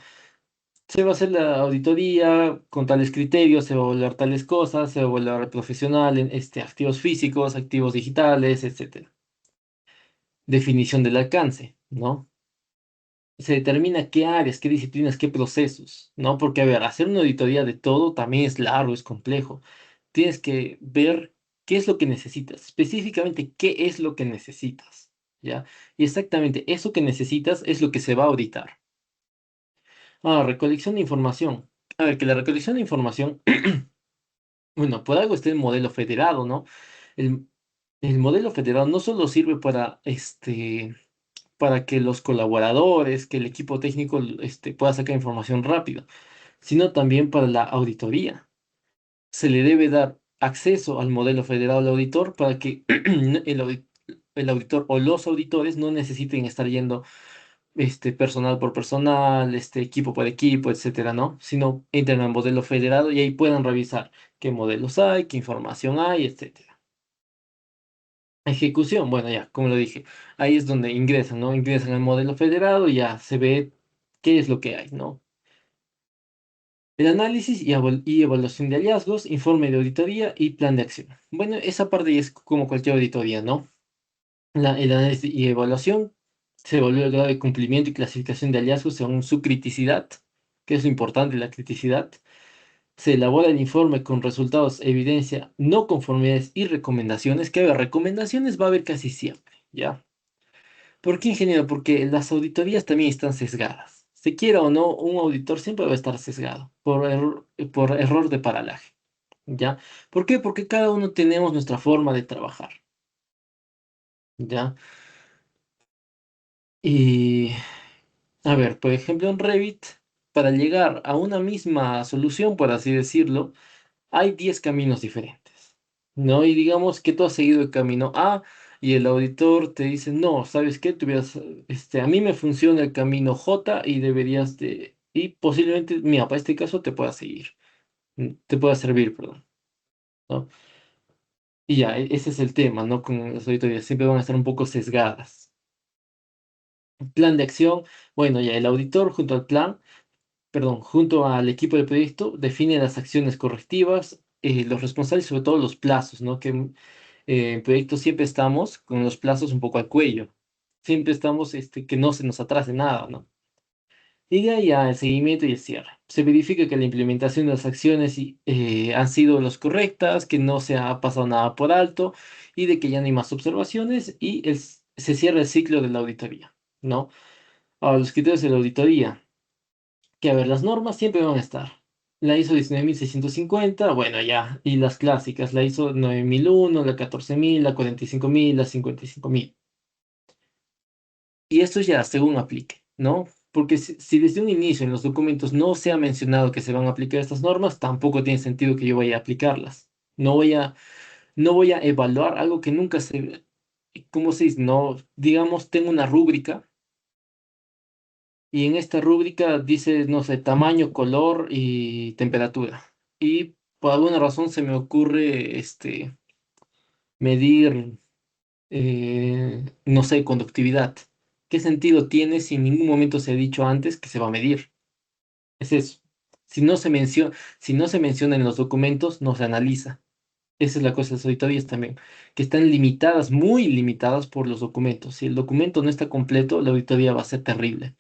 Se va a hacer la auditoría con tales criterios, se va a evaluar tales cosas, se va a evaluar profesional, activos físicos, activos digitales, etcétera. Definición del alcance, ¿no? Se determina qué áreas, qué disciplinas, qué procesos, ¿no? Porque, a ver, hacer una auditoría de todo también es largo, es complejo. Tienes que ver qué es lo que necesitas, específicamente qué es lo que necesitas, ¿ya? Y exactamente eso que necesitas es lo que se va a auditar. Recolección de información. A ver, que la recolección de información, bueno, por algo está el modelo federado, ¿no? El, el modelo federado no solo sirve para que los colaboradores, que el equipo técnico pueda sacar información rápido, sino también para la auditoría. Se le debe dar acceso al modelo federado al auditor para que el auditor o los auditores no necesiten estar yendo personal por personal, equipo por equipo, etcétera, ¿no? Sino entren al modelo federado y ahí puedan revisar qué modelos hay, qué información hay, etcétera. Ejecución, bueno, ya, como lo dije, ahí es donde ingresan, ¿no? Ingresan al modelo federado y ya se ve qué es lo que hay, ¿no? El análisis y evaluación de hallazgos, informe de auditoría y plan de acción. Bueno, esa parte ya es como cualquier auditoría, ¿no? El análisis y evaluación se evalúa el grado de cumplimiento y clasificación de hallazgos según su criticidad, que es lo importante, la criticidad. Se elabora el informe con resultados, evidencia, no conformidades y recomendaciones, que a ver, recomendaciones va a haber casi siempre, ¿ya? ¿Por qué, ingeniero? Porque las auditorías también están sesgadas. Se quiera o no, un auditor siempre va a estar sesgado por error de paralaje, ¿ya? ¿Por qué? Porque cada uno tenemos nuestra forma de trabajar, ¿ya? Y, a ver, por ejemplo, en Revit, para llegar a una misma solución, por así decirlo, hay 10 caminos diferentes, ¿no? Y digamos que tú has seguido el camino A y el auditor te dice, no, ¿sabes qué? A mí me funciona el camino J y deberías de, y posiblemente, mira, para este caso te pueda seguir, te pueda servir, perdón, ¿no? Y ya, ese es el tema, ¿no? Con las auditorías, siempre van a estar un poco sesgadas. Plan de acción, bueno, ya el auditor junto al plan, perdón, junto al equipo del proyecto define las acciones correctivas, los responsables y sobre todo los plazos, ¿no? Que en proyectos siempre estamos con los plazos un poco al cuello. Siempre estamos, que no se nos atrase nada, ¿no? Y de ahí ya el seguimiento y el cierre. Se verifica que la implementación de las acciones han sido las correctas, que no se ha pasado nada por alto y de que ya no hay más observaciones y se cierra el ciclo de la auditoría, ¿no? Ahora, los criterios de la auditoría, que a ver, las normas siempre van a estar. La ISO 19650, bueno, ya, y las clásicas, la ISO 9001, la 14000, la 45000, la 55000. Y esto ya según aplique, ¿no? Porque si desde un inicio en los documentos no se ha mencionado que se van a aplicar estas normas, tampoco tiene sentido que yo vaya a aplicarlas. No voy a evaluar algo que nunca se, ¿cómo se dice? No, digamos, tengo una rúbrica y en esta rúbrica dice, no sé, tamaño, color y temperatura. Y por alguna razón se me ocurre medir, no sé, conductividad. ¿Qué sentido tiene si en ningún momento se ha dicho antes que se va a medir? Es eso. Si no se menciona, si no se menciona en los documentos, no se analiza. Esa es la cosa de las auditorías también, que están limitadas, muy limitadas por los documentos. Si el documento no está completo, la auditoría va a ser terrible.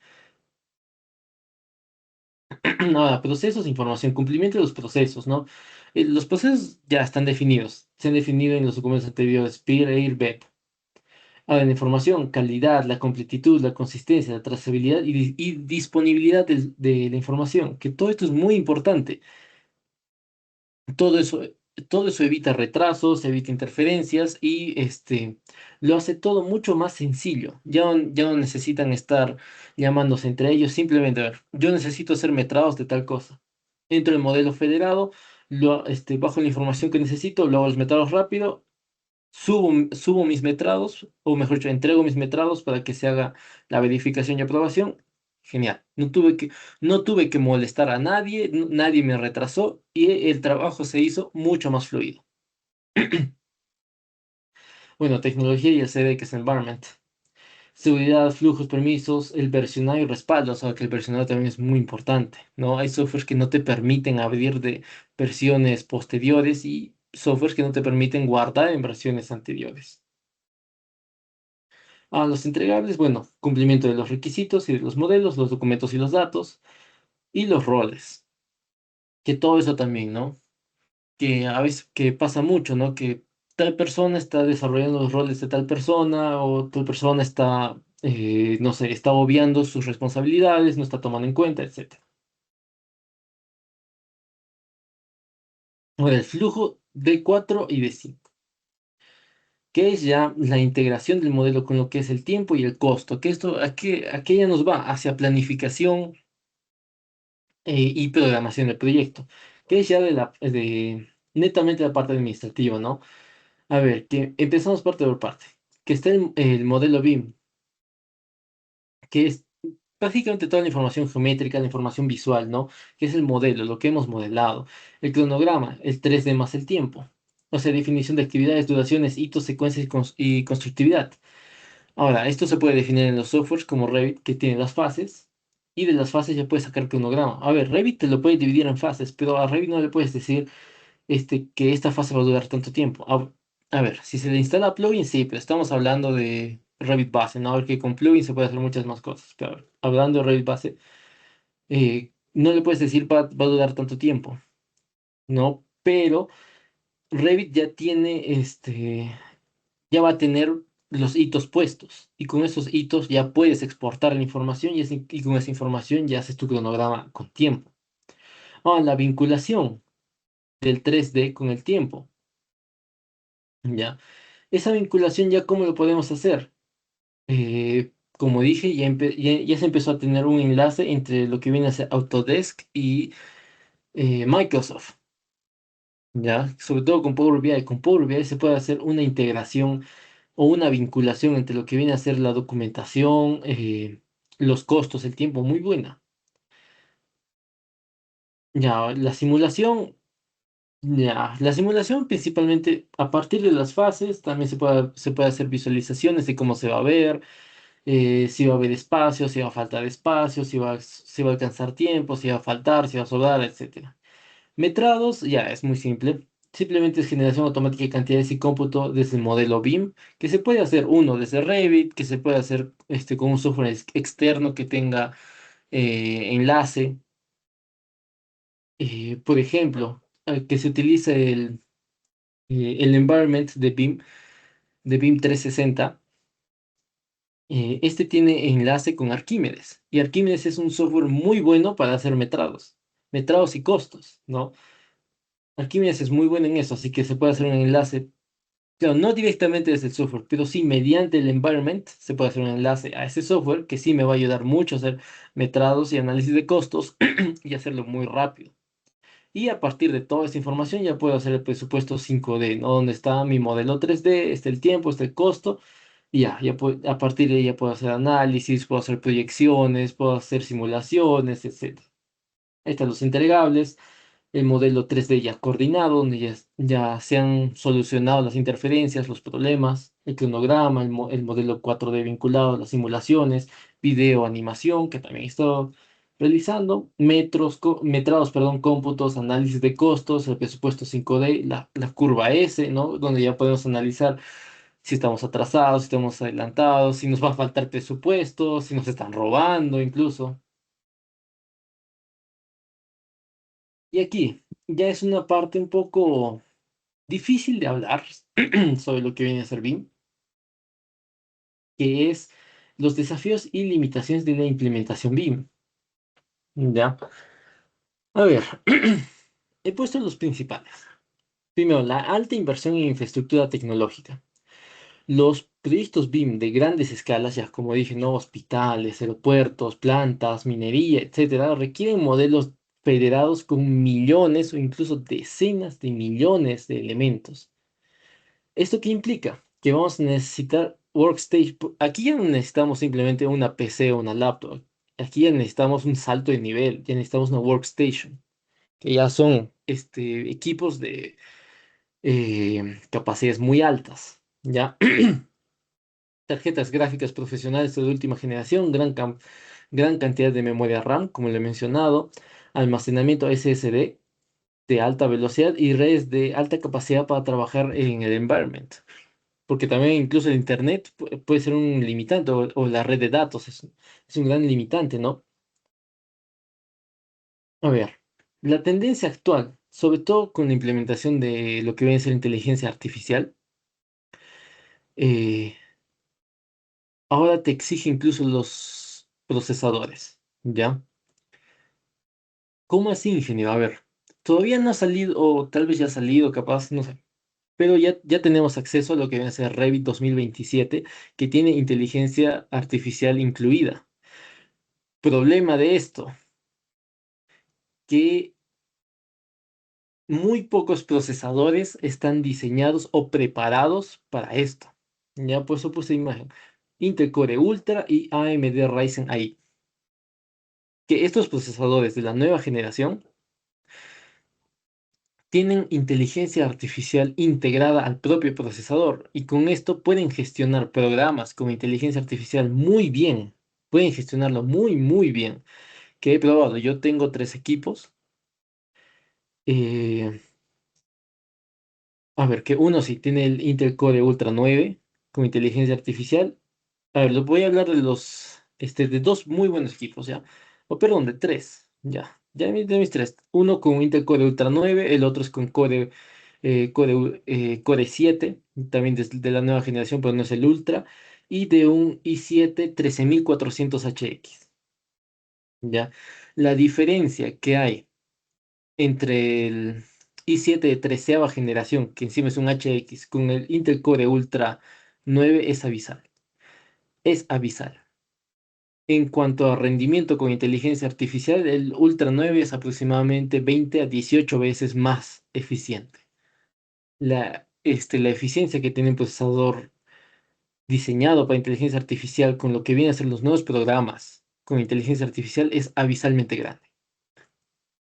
Ahora, procesos, información, cumplimiento de los procesos, ¿no? Los procesos ya están definidos, se han definido en los documentos anteriores, PIR, EIR, BEP. Ahora, en información, calidad, la completitud, la consistencia, la trazabilidad y disponibilidad de la información, que todo esto es muy importante. Todo eso, todo eso evita retrasos, evita interferencias y lo hace todo mucho más sencillo. Ya no necesitan estar llamándose entre ellos, simplemente, a ver, yo necesito hacer metrados de tal cosa. Entro en el modelo federado, bajo la información que necesito, lo hago los metrados rápido, subo mis metrados, o mejor dicho, entrego mis metrados para que se haga la verificación y aprobación. Genial. No tuve que molestar a nadie, nadie me retrasó y el trabajo se hizo mucho más fluido. Bueno, tecnología y el CD, que es environment. Seguridad, flujos, permisos, el versionario y respaldo, o sea que el versionario también es muy importante, ¿no? Hay softwares que no te permiten abrir de versiones posteriores y softwares que no te permiten guardar en versiones anteriores. A los entregables, bueno, cumplimiento de los requisitos y de los modelos, los documentos y los datos, y los roles, que todo eso también, ¿no? Que a veces que pasa mucho, ¿no? Que tal persona está desarrollando los roles de tal persona o tal persona está, no sé, está obviando sus responsabilidades, no está tomando en cuenta, etcétera. Ahora, el flujo D4 y D5. que es ya la integración del modelo con lo que es el tiempo y el costo, que esto, a qué ya nos va? Hacia planificación y programación del proyecto, que es ya netamente la parte administrativa, ¿no? A ver, que empezamos parte por parte, que está el modelo BIM, que es prácticamente toda la información geométrica, la información visual, ¿no? Que es el modelo, lo que hemos modelado. El cronograma, el 3D más el tiempo. O sea, definición de actividades, duraciones, hitos, secuencias y constructividad. Ahora, esto se puede definir en los softwares como Revit, que tiene las fases, y de las fases ya puedes sacar cronograma. A ver, Revit te lo puede dividir en fases, pero a Revit no le puedes decir que esta fase va a durar tanto tiempo. A ver, si se le instala plugin, sí, pero estamos hablando de Revit base, ¿no? A ver que con plugin se puede hacer muchas más cosas. Pero a ver, hablando de Revit base, no le puedes decir va a durar tanto tiempo, ¿no? Pero Revit ya tiene ya va a tener los hitos puestos. Y con esos hitos ya puedes exportar la información y con esa información ya haces tu cronograma con tiempo. Ahora, la vinculación del 3D con el tiempo. ¿Ya? Esa vinculación ya cómo lo podemos hacer. Como dije, ya se empezó a tener un enlace entre lo que viene a ser Autodesk y Microsoft. ¿Ya? Sobre todo con Power BI. Con Power BI se puede hacer una integración o una vinculación entre lo que viene a ser la documentación, los costos, el tiempo, muy buena. Ya, la simulación principalmente a partir de las fases, también se puede hacer visualizaciones de cómo se va a ver, si va a haber espacio, si va a faltar espacio, si va a alcanzar tiempo, si va a faltar, si va a sobrar, etcétera. Metrados, ya es muy simple. Simplemente es generación automática de cantidades y cómputo desde el modelo BIM, que se puede hacer uno desde Revit, que se puede hacer con un software externo que tenga enlace. Por ejemplo, que se utilice el environment de BIM 360. Este tiene enlace con Arquímedes, y Arquímedes es un software muy bueno para hacer metrados y costos, ¿no? Arquímedes es muy bueno en eso, así que se puede hacer un enlace. Claro, no directamente desde el software, pero sí mediante el environment se puede hacer un enlace a ese software que sí me va a ayudar mucho a hacer metrados y análisis de costos y hacerlo muy rápido. Y a partir de toda esta información ya puedo hacer el presupuesto 5D, ¿no? Donde está mi modelo 3D, está el tiempo, está el costo, y a partir de ahí ya puedo hacer análisis, puedo hacer proyecciones, puedo hacer simulaciones, etc. Ahí están los entregables, el modelo 3D ya coordinado, donde ya se han solucionado las interferencias, los problemas, el cronograma, el modelo 4D vinculado, las simulaciones, video, animación, que también he estado realizando, metrados, perdón, cómputos, análisis de costos, el presupuesto 5D, la curva S, ¿no? Donde ya podemos analizar si estamos atrasados, si estamos adelantados, si nos va a faltar presupuesto, si nos están robando incluso. Y aquí ya es una parte un poco difícil de hablar sobre lo que viene a ser BIM, que es los desafíos y limitaciones de la implementación BIM. ¿Ya? A ver, he puesto los principales. Primero, la alta inversión en infraestructura tecnológica. Los proyectos BIM de grandes escalas, ya como dije, ¿no? Hospitales, aeropuertos, plantas, minería, etcétera, requieren modelos federados con millones o incluso decenas de millones de elementos. ¿Esto qué implica? Que vamos a necesitar workstation. Aquí ya no necesitamos simplemente una PC o una laptop. Aquí ya necesitamos un salto de nivel. Ya necesitamos una workstation, que ya son equipos de capacidades muy altas. ¿Ya? Tarjetas gráficas profesionales de última generación, gran cantidad de memoria RAM, como le he mencionado, almacenamiento SSD de alta velocidad y redes de alta capacidad para trabajar en el environment. Porque también incluso el Internet puede ser un limitante o la red de datos es un gran limitante, ¿no? A ver, la tendencia actual, sobre todo con la implementación de lo que viene a ser inteligencia artificial, eh, ahora te exige incluso los procesadores, ¿ya? ¿Cómo así, ingeniero? A ver, todavía no ha salido, o tal vez ya ha salido, capaz, no sé. pero ya tenemos acceso a lo que viene a ser Revit 2027, que tiene inteligencia artificial incluida. Problema de esto, que muy pocos procesadores están diseñados o preparados para esto. Ya por eso puse imagen. Intel Core Ultra y AMD Ryzen AI. Que estos procesadores de la nueva generación tienen inteligencia artificial integrada al propio procesador y con esto pueden gestionar programas con inteligencia artificial muy bien. Pueden gestionarlo muy, muy bien. Que he probado. Yo tengo tres equipos. eh, a ver, que uno sí tiene el Intel Core Ultra 9 con inteligencia artificial. A ver, les voy a hablar de de dos muy buenos equipos, ¿ya? O perdón, de tres, ya. Ya de mis tres. Uno con Intel Core Ultra 9, el otro es con Core 7, también de la nueva generación, pero no es el Ultra, y de un i7 13400HX, ¿ya? La diferencia que hay entre el i7 de 13ª generación, que encima es un HX, con el Intel Core Ultra 9 es abisal. Es abisal. En cuanto a rendimiento con inteligencia artificial, el Ultra 9 es aproximadamente 20 a 18 veces más eficiente. La eficiencia que tiene un procesador diseñado para inteligencia artificial con lo que vienen a ser los nuevos programas con inteligencia artificial es abismalmente grande.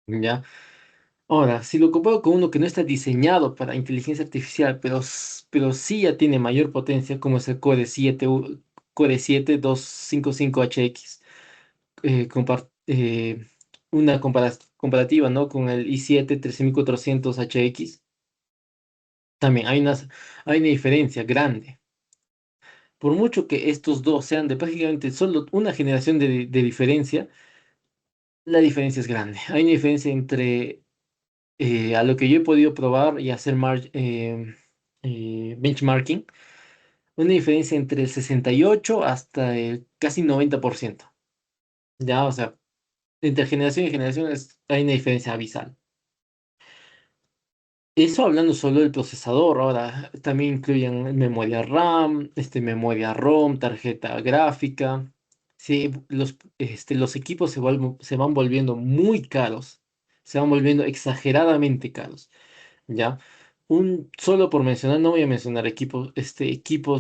¿Ya? Ahora, si lo comparo con uno que no está diseñado para inteligencia artificial, pero sí ya tiene mayor potencia, como es el Core 7 255HX, una comparativa, ¿no? Con el i7 13400HX, también hay una diferencia grande. Por mucho que estos dos sean de prácticamente solo una generación de diferencia, la diferencia es grande. Hay una diferencia entre a lo que yo he podido probar y hacer benchmarking, una diferencia entre el 68 hasta el casi 90%. Ya, o sea, entre generación y generación hay una diferencia abisal. Eso hablando solo del procesador, ahora también incluyen memoria RAM, memoria ROM, tarjeta gráfica. Sí, los equipos se van volviendo muy caros, se van volviendo exageradamente caros, ¿ya? Solo por mencionar, no voy a mencionar equipos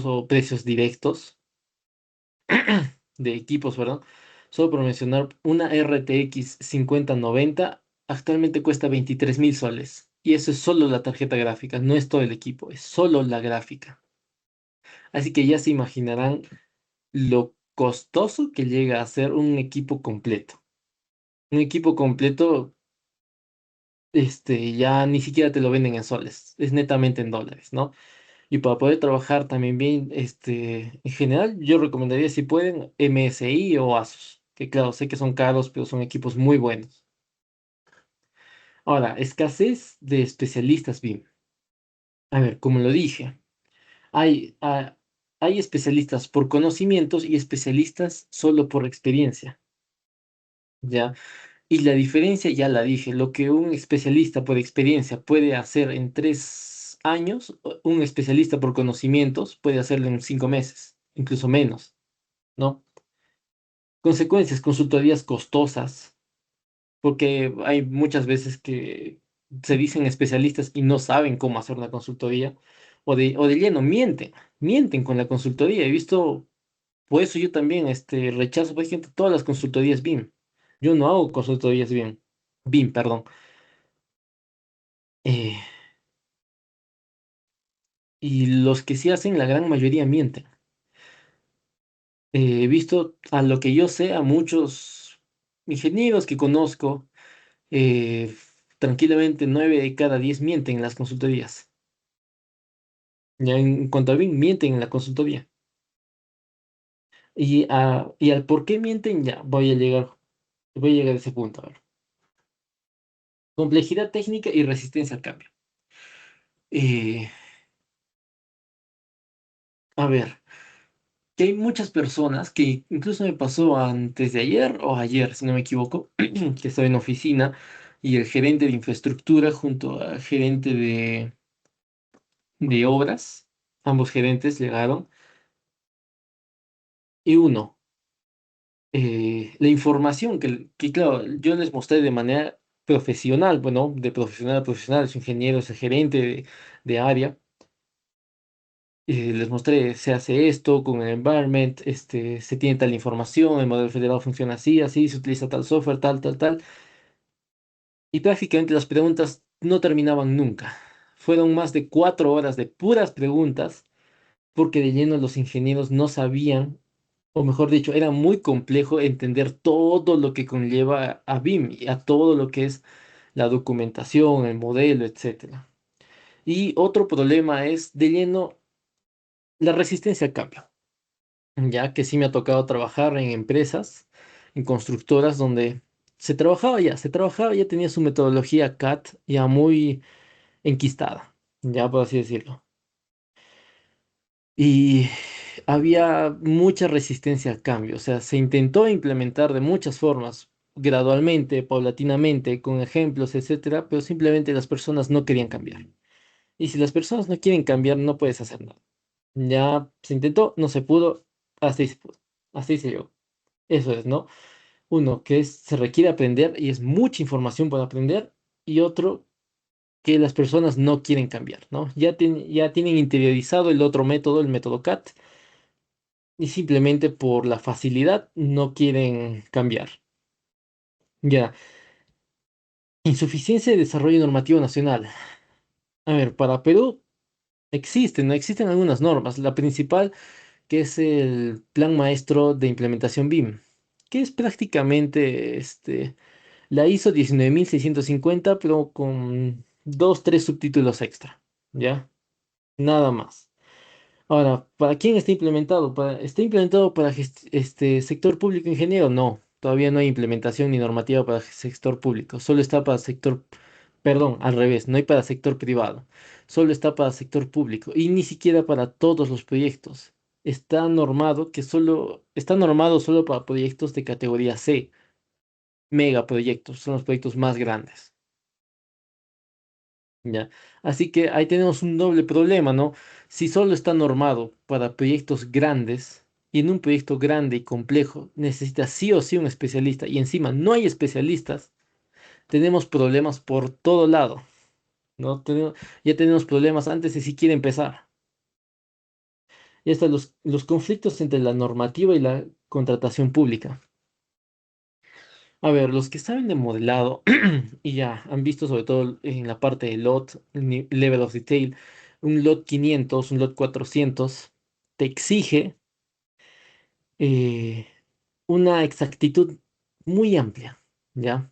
o precios directos de equipos, ¿verdad? Solo por mencionar, una RTX 5090 actualmente cuesta 23.000 soles. Y eso es solo la tarjeta gráfica, no es todo el equipo, es solo la gráfica. Así que ya se imaginarán lo costoso que llega a ser un equipo completo. Un equipo completo, ya ni siquiera te lo venden en soles, es netamente en dólares, ¿no? Y para poder trabajar también bien, en general, yo recomendaría si pueden MSI o Asus, que claro, sé que son caros, pero son equipos muy buenos. Ahora, escasez de especialistas BIM. A ver, como lo dije, hay, ah, hay especialistas por conocimientos y especialistas solo por experiencia, ¿ya? Y la diferencia, ya la dije, lo que un especialista por experiencia puede hacer en 3 años, un especialista por conocimientos puede hacerlo en 5 meses, incluso menos, ¿no? Consecuencias, consultorías costosas, porque hay muchas veces que se dicen especialistas y no saben cómo hacer la consultoría, o de lleno mienten con la consultoría. He visto, por eso yo también rechazo, por ejemplo, todas las consultorías BIM. Yo no hago consultorías BIM, perdón. Eh, y los que sí hacen, la gran mayoría mienten. He visto, a lo que yo sé, a muchos ingenieros que conozco, eh, tranquilamente 9 de cada 10 mienten en las consultorías. Ya en cuanto a BIM, mienten en la consultoría. Y al por qué mienten, ya voy a llegar a ese punto. A ver. Complejidad técnica y resistencia al cambio. Eh, a ver, que hay muchas personas que incluso me pasó antes de ayer o ayer, si no me equivoco, que estoy en oficina y el gerente de infraestructura junto al gerente de obras, ambos gerentes llegaron, y uno, la información claro, yo les mostré de manera profesional, bueno, de profesional a profesional, su ingeniero, es el gerente de área, les mostré, se hace esto con el environment, se tiene tal información, el modelo federal funciona así, así, se utiliza tal software, tal, tal, tal, y prácticamente las preguntas no terminaban nunca. Fueron más de 4 horas de puras preguntas, porque de lleno los ingenieros no sabían, o mejor dicho, era muy complejo entender todo lo que conlleva a BIM y a todo lo que es la documentación, el modelo, etcétera. Y otro problema es de lleno la resistencia al cambio, ya que sí me ha tocado trabajar en empresas, en constructoras donde se trabajaba ya tenía su metodología CAD ya muy enquistada, ya por así decirlo. Y había mucha resistencia al cambio, o sea, se intentó implementar de muchas formas, gradualmente, paulatinamente, con ejemplos, etcétera, pero simplemente las personas no querían cambiar. Y si las personas no quieren cambiar, no puedes hacer nada. Ya se intentó, no se pudo, así se pudo, así se llegó. Eso es, ¿no? Uno, que se requiere aprender y es mucha información para aprender, y otro, que las personas no quieren cambiar, ¿no? Ya tienen interiorizado el otro método, el método CAT, y simplemente por la facilidad no quieren cambiar. Ya, insuficiencia de desarrollo normativo nacional. A ver, para Perú existen, ¿no? Existen algunas normas. La principal, que es el Plan Maestro de Implementación BIM, que es prácticamente la ISO 19650, pero con dos, tres subtítulos extra, ¿ya? Nada más. Ahora, ¿para quién está implementado? ¿Está implementado para este sector público ingeniero? No, todavía no hay implementación ni normativa para sector público. Solo está para sector, perdón, al revés, no hay para sector privado. Solo está para sector público y ni siquiera para todos los proyectos. Está normado solo para proyectos de categoría C, megaproyectos, son los proyectos más grandes. ¿Ya? Así que ahí tenemos un doble problema, ¿no? Si solo está normado para proyectos grandes y en un proyecto grande y complejo necesita sí o sí un especialista y encima no hay especialistas, tenemos problemas por todo lado, ¿no? Ya tenemos problemas antes de siquiera empezar. Ya están los conflictos entre la normativa y la contratación pública. A ver, los que saben de modelado y ya han visto sobre todo en la parte de lot, level of detail, un lot 500, un lot 400, te exige eh, una exactitud muy amplia, ¿ya?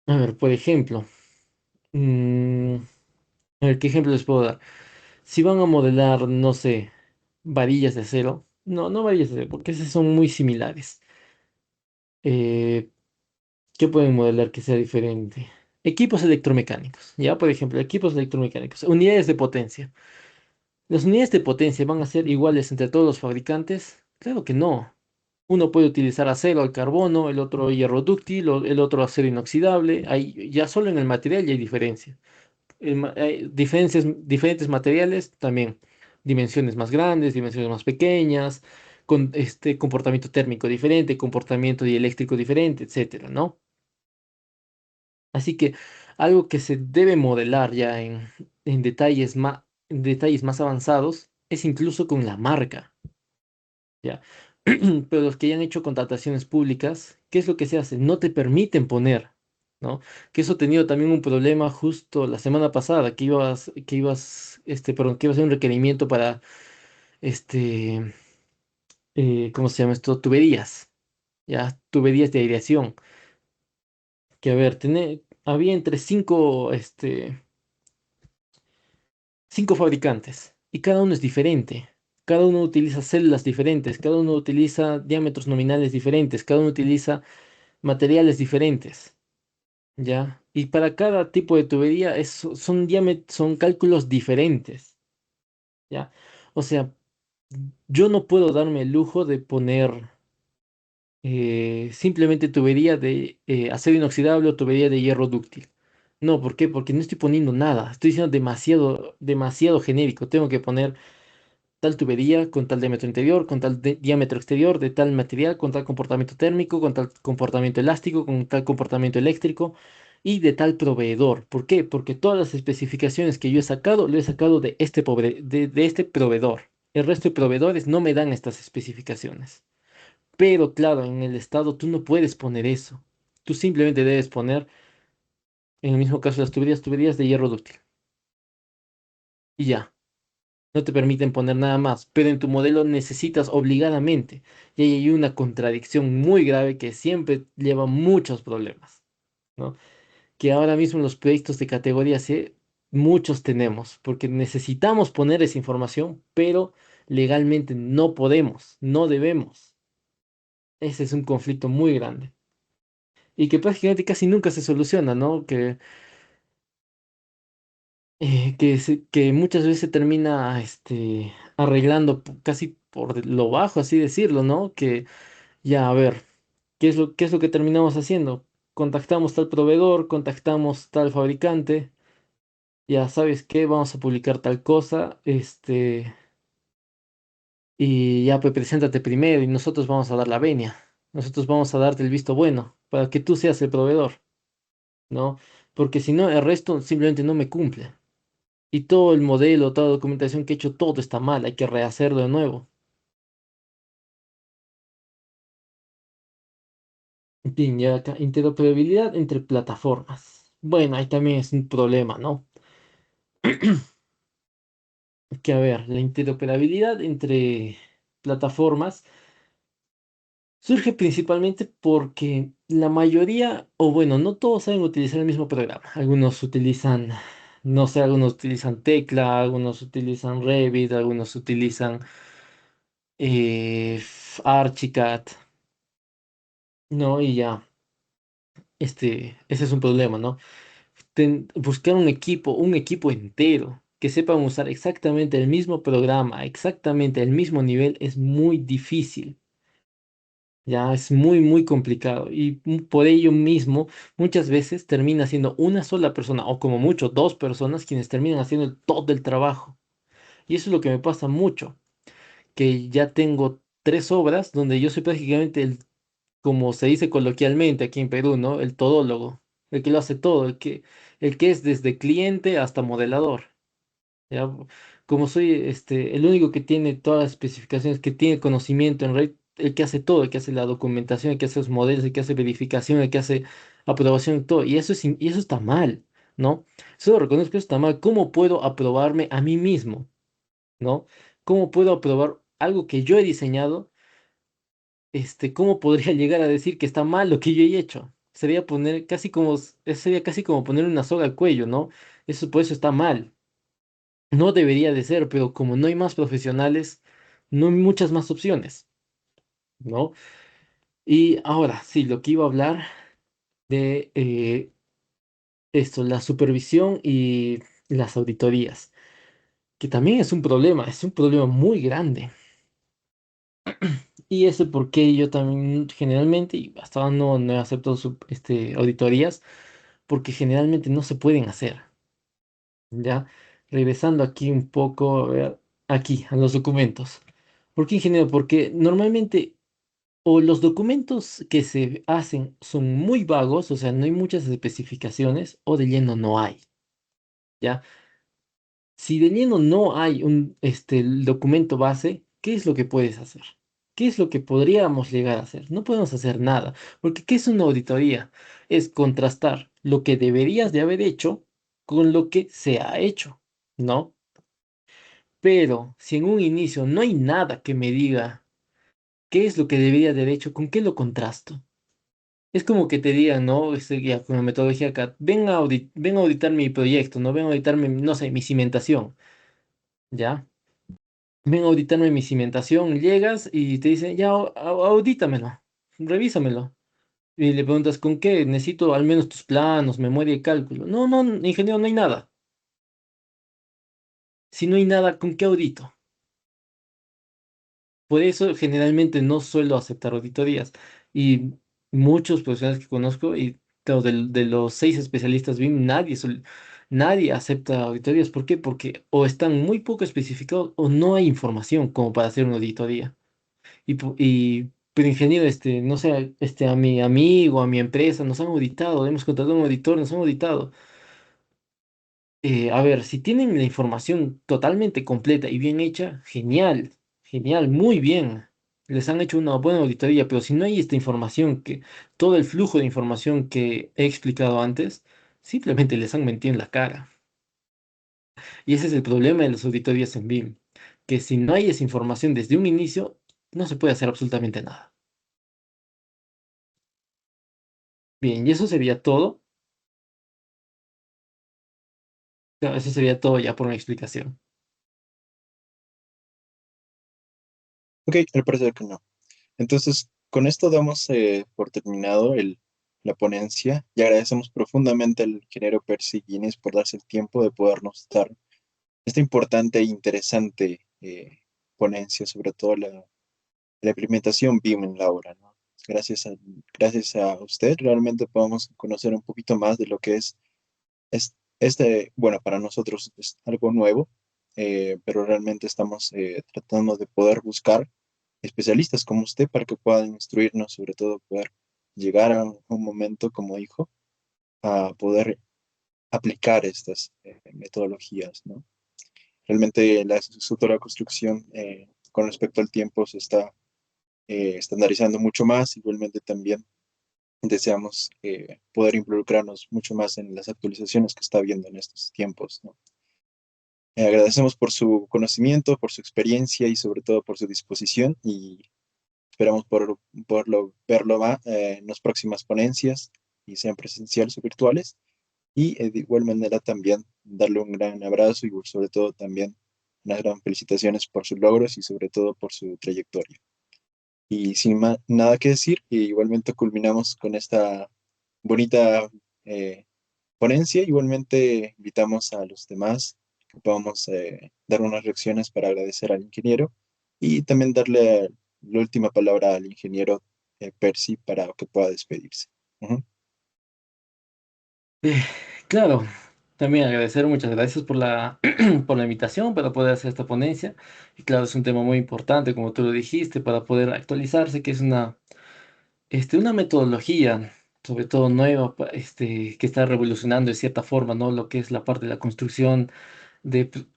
A ver, por ejemplo, mm, a ver, ¿qué ejemplo les puedo dar? Si van a modelar, no sé, varillas de acero, no varillas de acero, porque esas son muy similares. Eh, ¿Qué pueden modelar que sea diferente? Equipos electromecánicos, ¿ya? Por ejemplo, equipos electromecánicos, unidades de potencia. ¿Las unidades de potencia van a ser iguales entre todos los fabricantes? Claro que no. Uno puede utilizar acero al carbono, el otro hierro dúctil, el otro acero inoxidable. Ya solo en el material ya hay diferencia. Hay diferentes materiales también. Dimensiones más grandes, dimensiones más pequeñas, con este comportamiento térmico diferente, comportamiento dieléctrico diferente, etcétera, ¿no? Así que algo que se debe modelar ya en detalles más avanzados es incluso con la marca, ¿ya? Pero los que ya han hecho contrataciones públicas, ¿qué es lo que se hace? No te permiten poner, ¿no? Que eso ha tenido también un problema justo la semana pasada, perdón, que ibas a hacer un requerimiento para, este, ¿cómo se llama esto? Tuberías, ¿ya? Tuberías de aireación. Que a ver, había entre cinco fabricantes y cada uno es diferente. Cada uno utiliza células diferentes, cada uno utiliza diámetros nominales diferentes, cada uno utiliza materiales diferentes, ¿ya? Y para cada tipo de tubería son cálculos diferentes, ¿ya? O sea, yo no puedo darme el lujo de poner simplemente tubería de acero inoxidable o tubería de hierro dúctil. No, ¿por qué? Porque no estoy poniendo nada. Estoy diciendo demasiado, demasiado genérico. Tengo que poner tal tubería con tal diámetro interior, con tal diámetro exterior, de tal material, con tal comportamiento térmico, con tal comportamiento elástico, con tal comportamiento eléctrico y de tal proveedor. ¿Por qué? Porque todas las especificaciones que yo he sacado, lo he sacado de este, de este proveedor. El resto de proveedores no me dan estas especificaciones. Pero claro, en el estado tú no puedes poner eso. Tú simplemente debes poner, en el mismo caso, las tuberías, tuberías de hierro dúctil. Y ya. No te permiten poner nada más, pero en tu modelo necesitas obligadamente. Y ahí hay una contradicción muy grave que siempre lleva muchos problemas, ¿no? Que ahora mismo en los proyectos de categoría C muchos tenemos, porque necesitamos poner esa información, pero legalmente no podemos, no debemos. Ese es un conflicto muy grande y que prácticamente casi nunca se soluciona, ¿no? Que muchas veces se termina arreglando casi por lo bajo, así decirlo, ¿no? Que ya, a ver, qué es lo que terminamos haciendo? Contactamos tal proveedor, contactamos tal fabricante, ya sabes qué, vamos a publicar tal cosa, y ya pues preséntate primero y nosotros vamos a dar la venia, nosotros vamos a darte el visto bueno para que tú seas el proveedor, ¿no? Porque si no, el resto simplemente no me cumple. Y todo el modelo, toda la documentación que he hecho, todo está mal, hay que rehacerlo de nuevo. Bien, ya acá, interoperabilidad entre plataformas. Bueno, ahí también es un problema, ¿no? Que a ver, la interoperabilidad entre plataformas surge principalmente porque la mayoría, o bueno, no todos saben utilizar el mismo programa. Algunos utilizan, no sé, algunos utilizan Tecla, algunos utilizan Revit, algunos utilizan Archicad, ¿no? Y ya, ese es un problema, ¿no? Buscar un equipo entero que sepan usar exactamente el mismo programa, exactamente el mismo nivel, es muy difícil. Ya es muy, muy complicado. Y por ello mismo, muchas veces termina siendo una sola persona, o como mucho, dos personas, quienes terminan haciendo todo el trabajo. Y eso es lo que me pasa mucho, que ya tengo tres obras donde yo soy prácticamente el, como se dice coloquialmente aquí en Perú, ¿no? El todólogo, el que lo hace todo, el que es desde cliente hasta modelador. ¿Ya? Como soy el único que tiene todas las especificaciones, que tiene conocimiento en red, el que hace todo, el que hace la documentación, el que hace los modelos, el que hace verificación, el que hace aprobación y todo. Y eso y eso está mal, ¿no? Solo reconozco que eso está mal. ¿Cómo puedo aprobarme a mí mismo, ¿no? ¿Cómo puedo aprobar algo que yo he diseñado? ¿Cómo podría llegar a decir que está mal lo que yo he hecho? Sería poner casi como, sería casi como poner una soga al cuello, ¿no? Eso por eso está mal. No debería de ser, pero como no hay más profesionales, no hay muchas más opciones, ¿no? Y ahora, sí, lo que iba a hablar de esto, la supervisión y las auditorías, que también es un problema muy grande. Y ese por qué yo también generalmente, y hasta ahora no acepto auditorías, porque generalmente no se pueden hacer, ¿ya? Regresando aquí un poco, a ver, aquí, a los documentos. ¿Por qué ingeniero? Porque normalmente o los documentos que se hacen son muy vagos, o sea, no hay muchas especificaciones, o de lleno no hay, ¿ya? Si de lleno no hay el documento base, ¿qué es lo que puedes hacer? ¿Qué es lo que podríamos llegar a hacer? No podemos hacer nada, porque ¿qué es una auditoría? Es contrastar lo que deberías de haber hecho con lo que se ha hecho, ¿no? Pero si en un inicio no hay nada que me diga qué es lo que debería de haber hecho, ¿con qué lo contrasto? Es como que te digan, ¿no? Ya con la metodología acá, ven a auditar mi proyecto, ¿no? Ven a auditarme, no sé, mi cimentación, ¿ya? Ven a auditarme mi cimentación, llegas y te dicen, ya, audítamelo, revísamelo. Y le preguntas, ¿con qué? Necesito al menos tus planos, memoria y cálculo. No, no, ingeniero, no hay nada. Si no hay nada, ¿con qué audito? Por eso generalmente no suelo aceptar auditorías. Y muchos profesionales que conozco, y Pero de los 6 especialistas BIM, nadie acepta auditorías. ¿Por qué? Porque o están muy poco especificados o no hay información como para hacer una auditoría. Pero ingeniero, no sé, a mi amigo, a mi empresa, nos han auditado, hemos contratado a un auditor, nos han auditado. A ver, si tienen la información totalmente completa y bien hecha, genial, genial, muy bien. Les han hecho una buena auditoría, pero si no hay esta información, todo el flujo de información que he explicado antes, simplemente les han mentido en la cara. Y ese es el problema de las auditorías en BIM, que si no hay esa información desde un inicio, no se puede hacer absolutamente nada. Bien, y eso sería todo. Claro, eso sería todo ya por mi explicación. Ok, al parecer que no. Entonces, con esto damos por terminado la ponencia y agradecemos profundamente al ingeniero Percy Guinness por darse el tiempo de podernos dar esta importante e interesante ponencia, sobre todo la implementación BIM en la obra, ¿no? Gracias a usted realmente podemos conocer un poquito más de lo que bueno, para nosotros es algo nuevo, pero realmente estamos tratando de poder buscar especialistas como usted para que puedan instruirnos, sobre todo poder llegar a un momento, como dijo, a poder aplicar estas metodologías, ¿no? Realmente la estructura de construcción con respecto al tiempo se está estandarizando mucho más. Igualmente también deseamos poder involucrarnos mucho más en las actualizaciones que está habiendo en estos tiempos, ¿no? Agradecemos por su conocimiento, por su experiencia y sobre todo por su disposición y esperamos verlo más en las próximas ponencias, y sean presenciales o virtuales. Y de igual manera también darle un gran abrazo y sobre todo también unas gran felicitaciones por sus logros y sobre todo por su trayectoria. Y sin nada que decir, igualmente culminamos con esta bonita ponencia. Igualmente invitamos a los demás que podamos dar unas reacciones para agradecer al ingeniero y también darle la última palabra al ingeniero Percy para que pueda despedirse. Ujú. Eh, claro, también agradecer, muchas gracias por por la invitación para poder hacer esta ponencia. Y claro, es un tema muy importante, como tú lo dijiste, para poder actualizarse, que es una metodología, sobre todo nueva, que está revolucionando de cierta forma, ¿no? Lo que es la parte de la construcción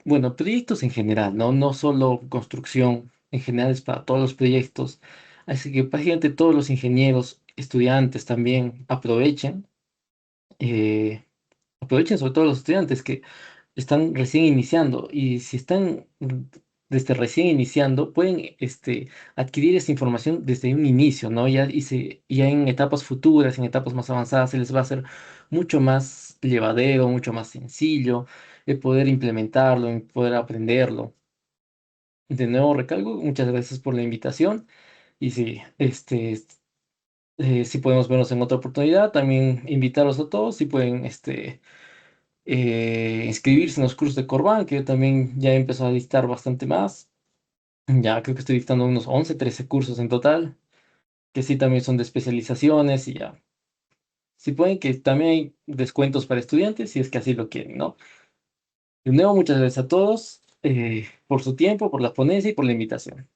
bueno, proyectos en general, ¿no? No solo construcción, en general es para todos los proyectos. Así que prácticamente todos los ingenieros, estudiantes también eh, aprovechen sobre todo los estudiantes que están recién iniciando y si están desde recién iniciando, pueden adquirir esta información desde un inicio, ¿no? Ya en etapas futuras, en etapas más avanzadas, se les va a hacer mucho más llevadero, mucho más sencillo el poder implementarlo, el poder aprenderlo. De nuevo recalco, muchas gracias por la invitación y sí, si podemos vernos en otra oportunidad, también invitarlos a todos, si pueden, inscribirse en los cursos de Corban, que yo también ya he empezado a dictar bastante más. Ya creo que estoy dictando unos 11 13 cursos en total, que sí también son de especializaciones y ya. Si pueden, que también hay descuentos para estudiantes, si es que así lo quieren, ¿no? De nuevo, muchas gracias a todos por su tiempo, por la ponencia y por la invitación.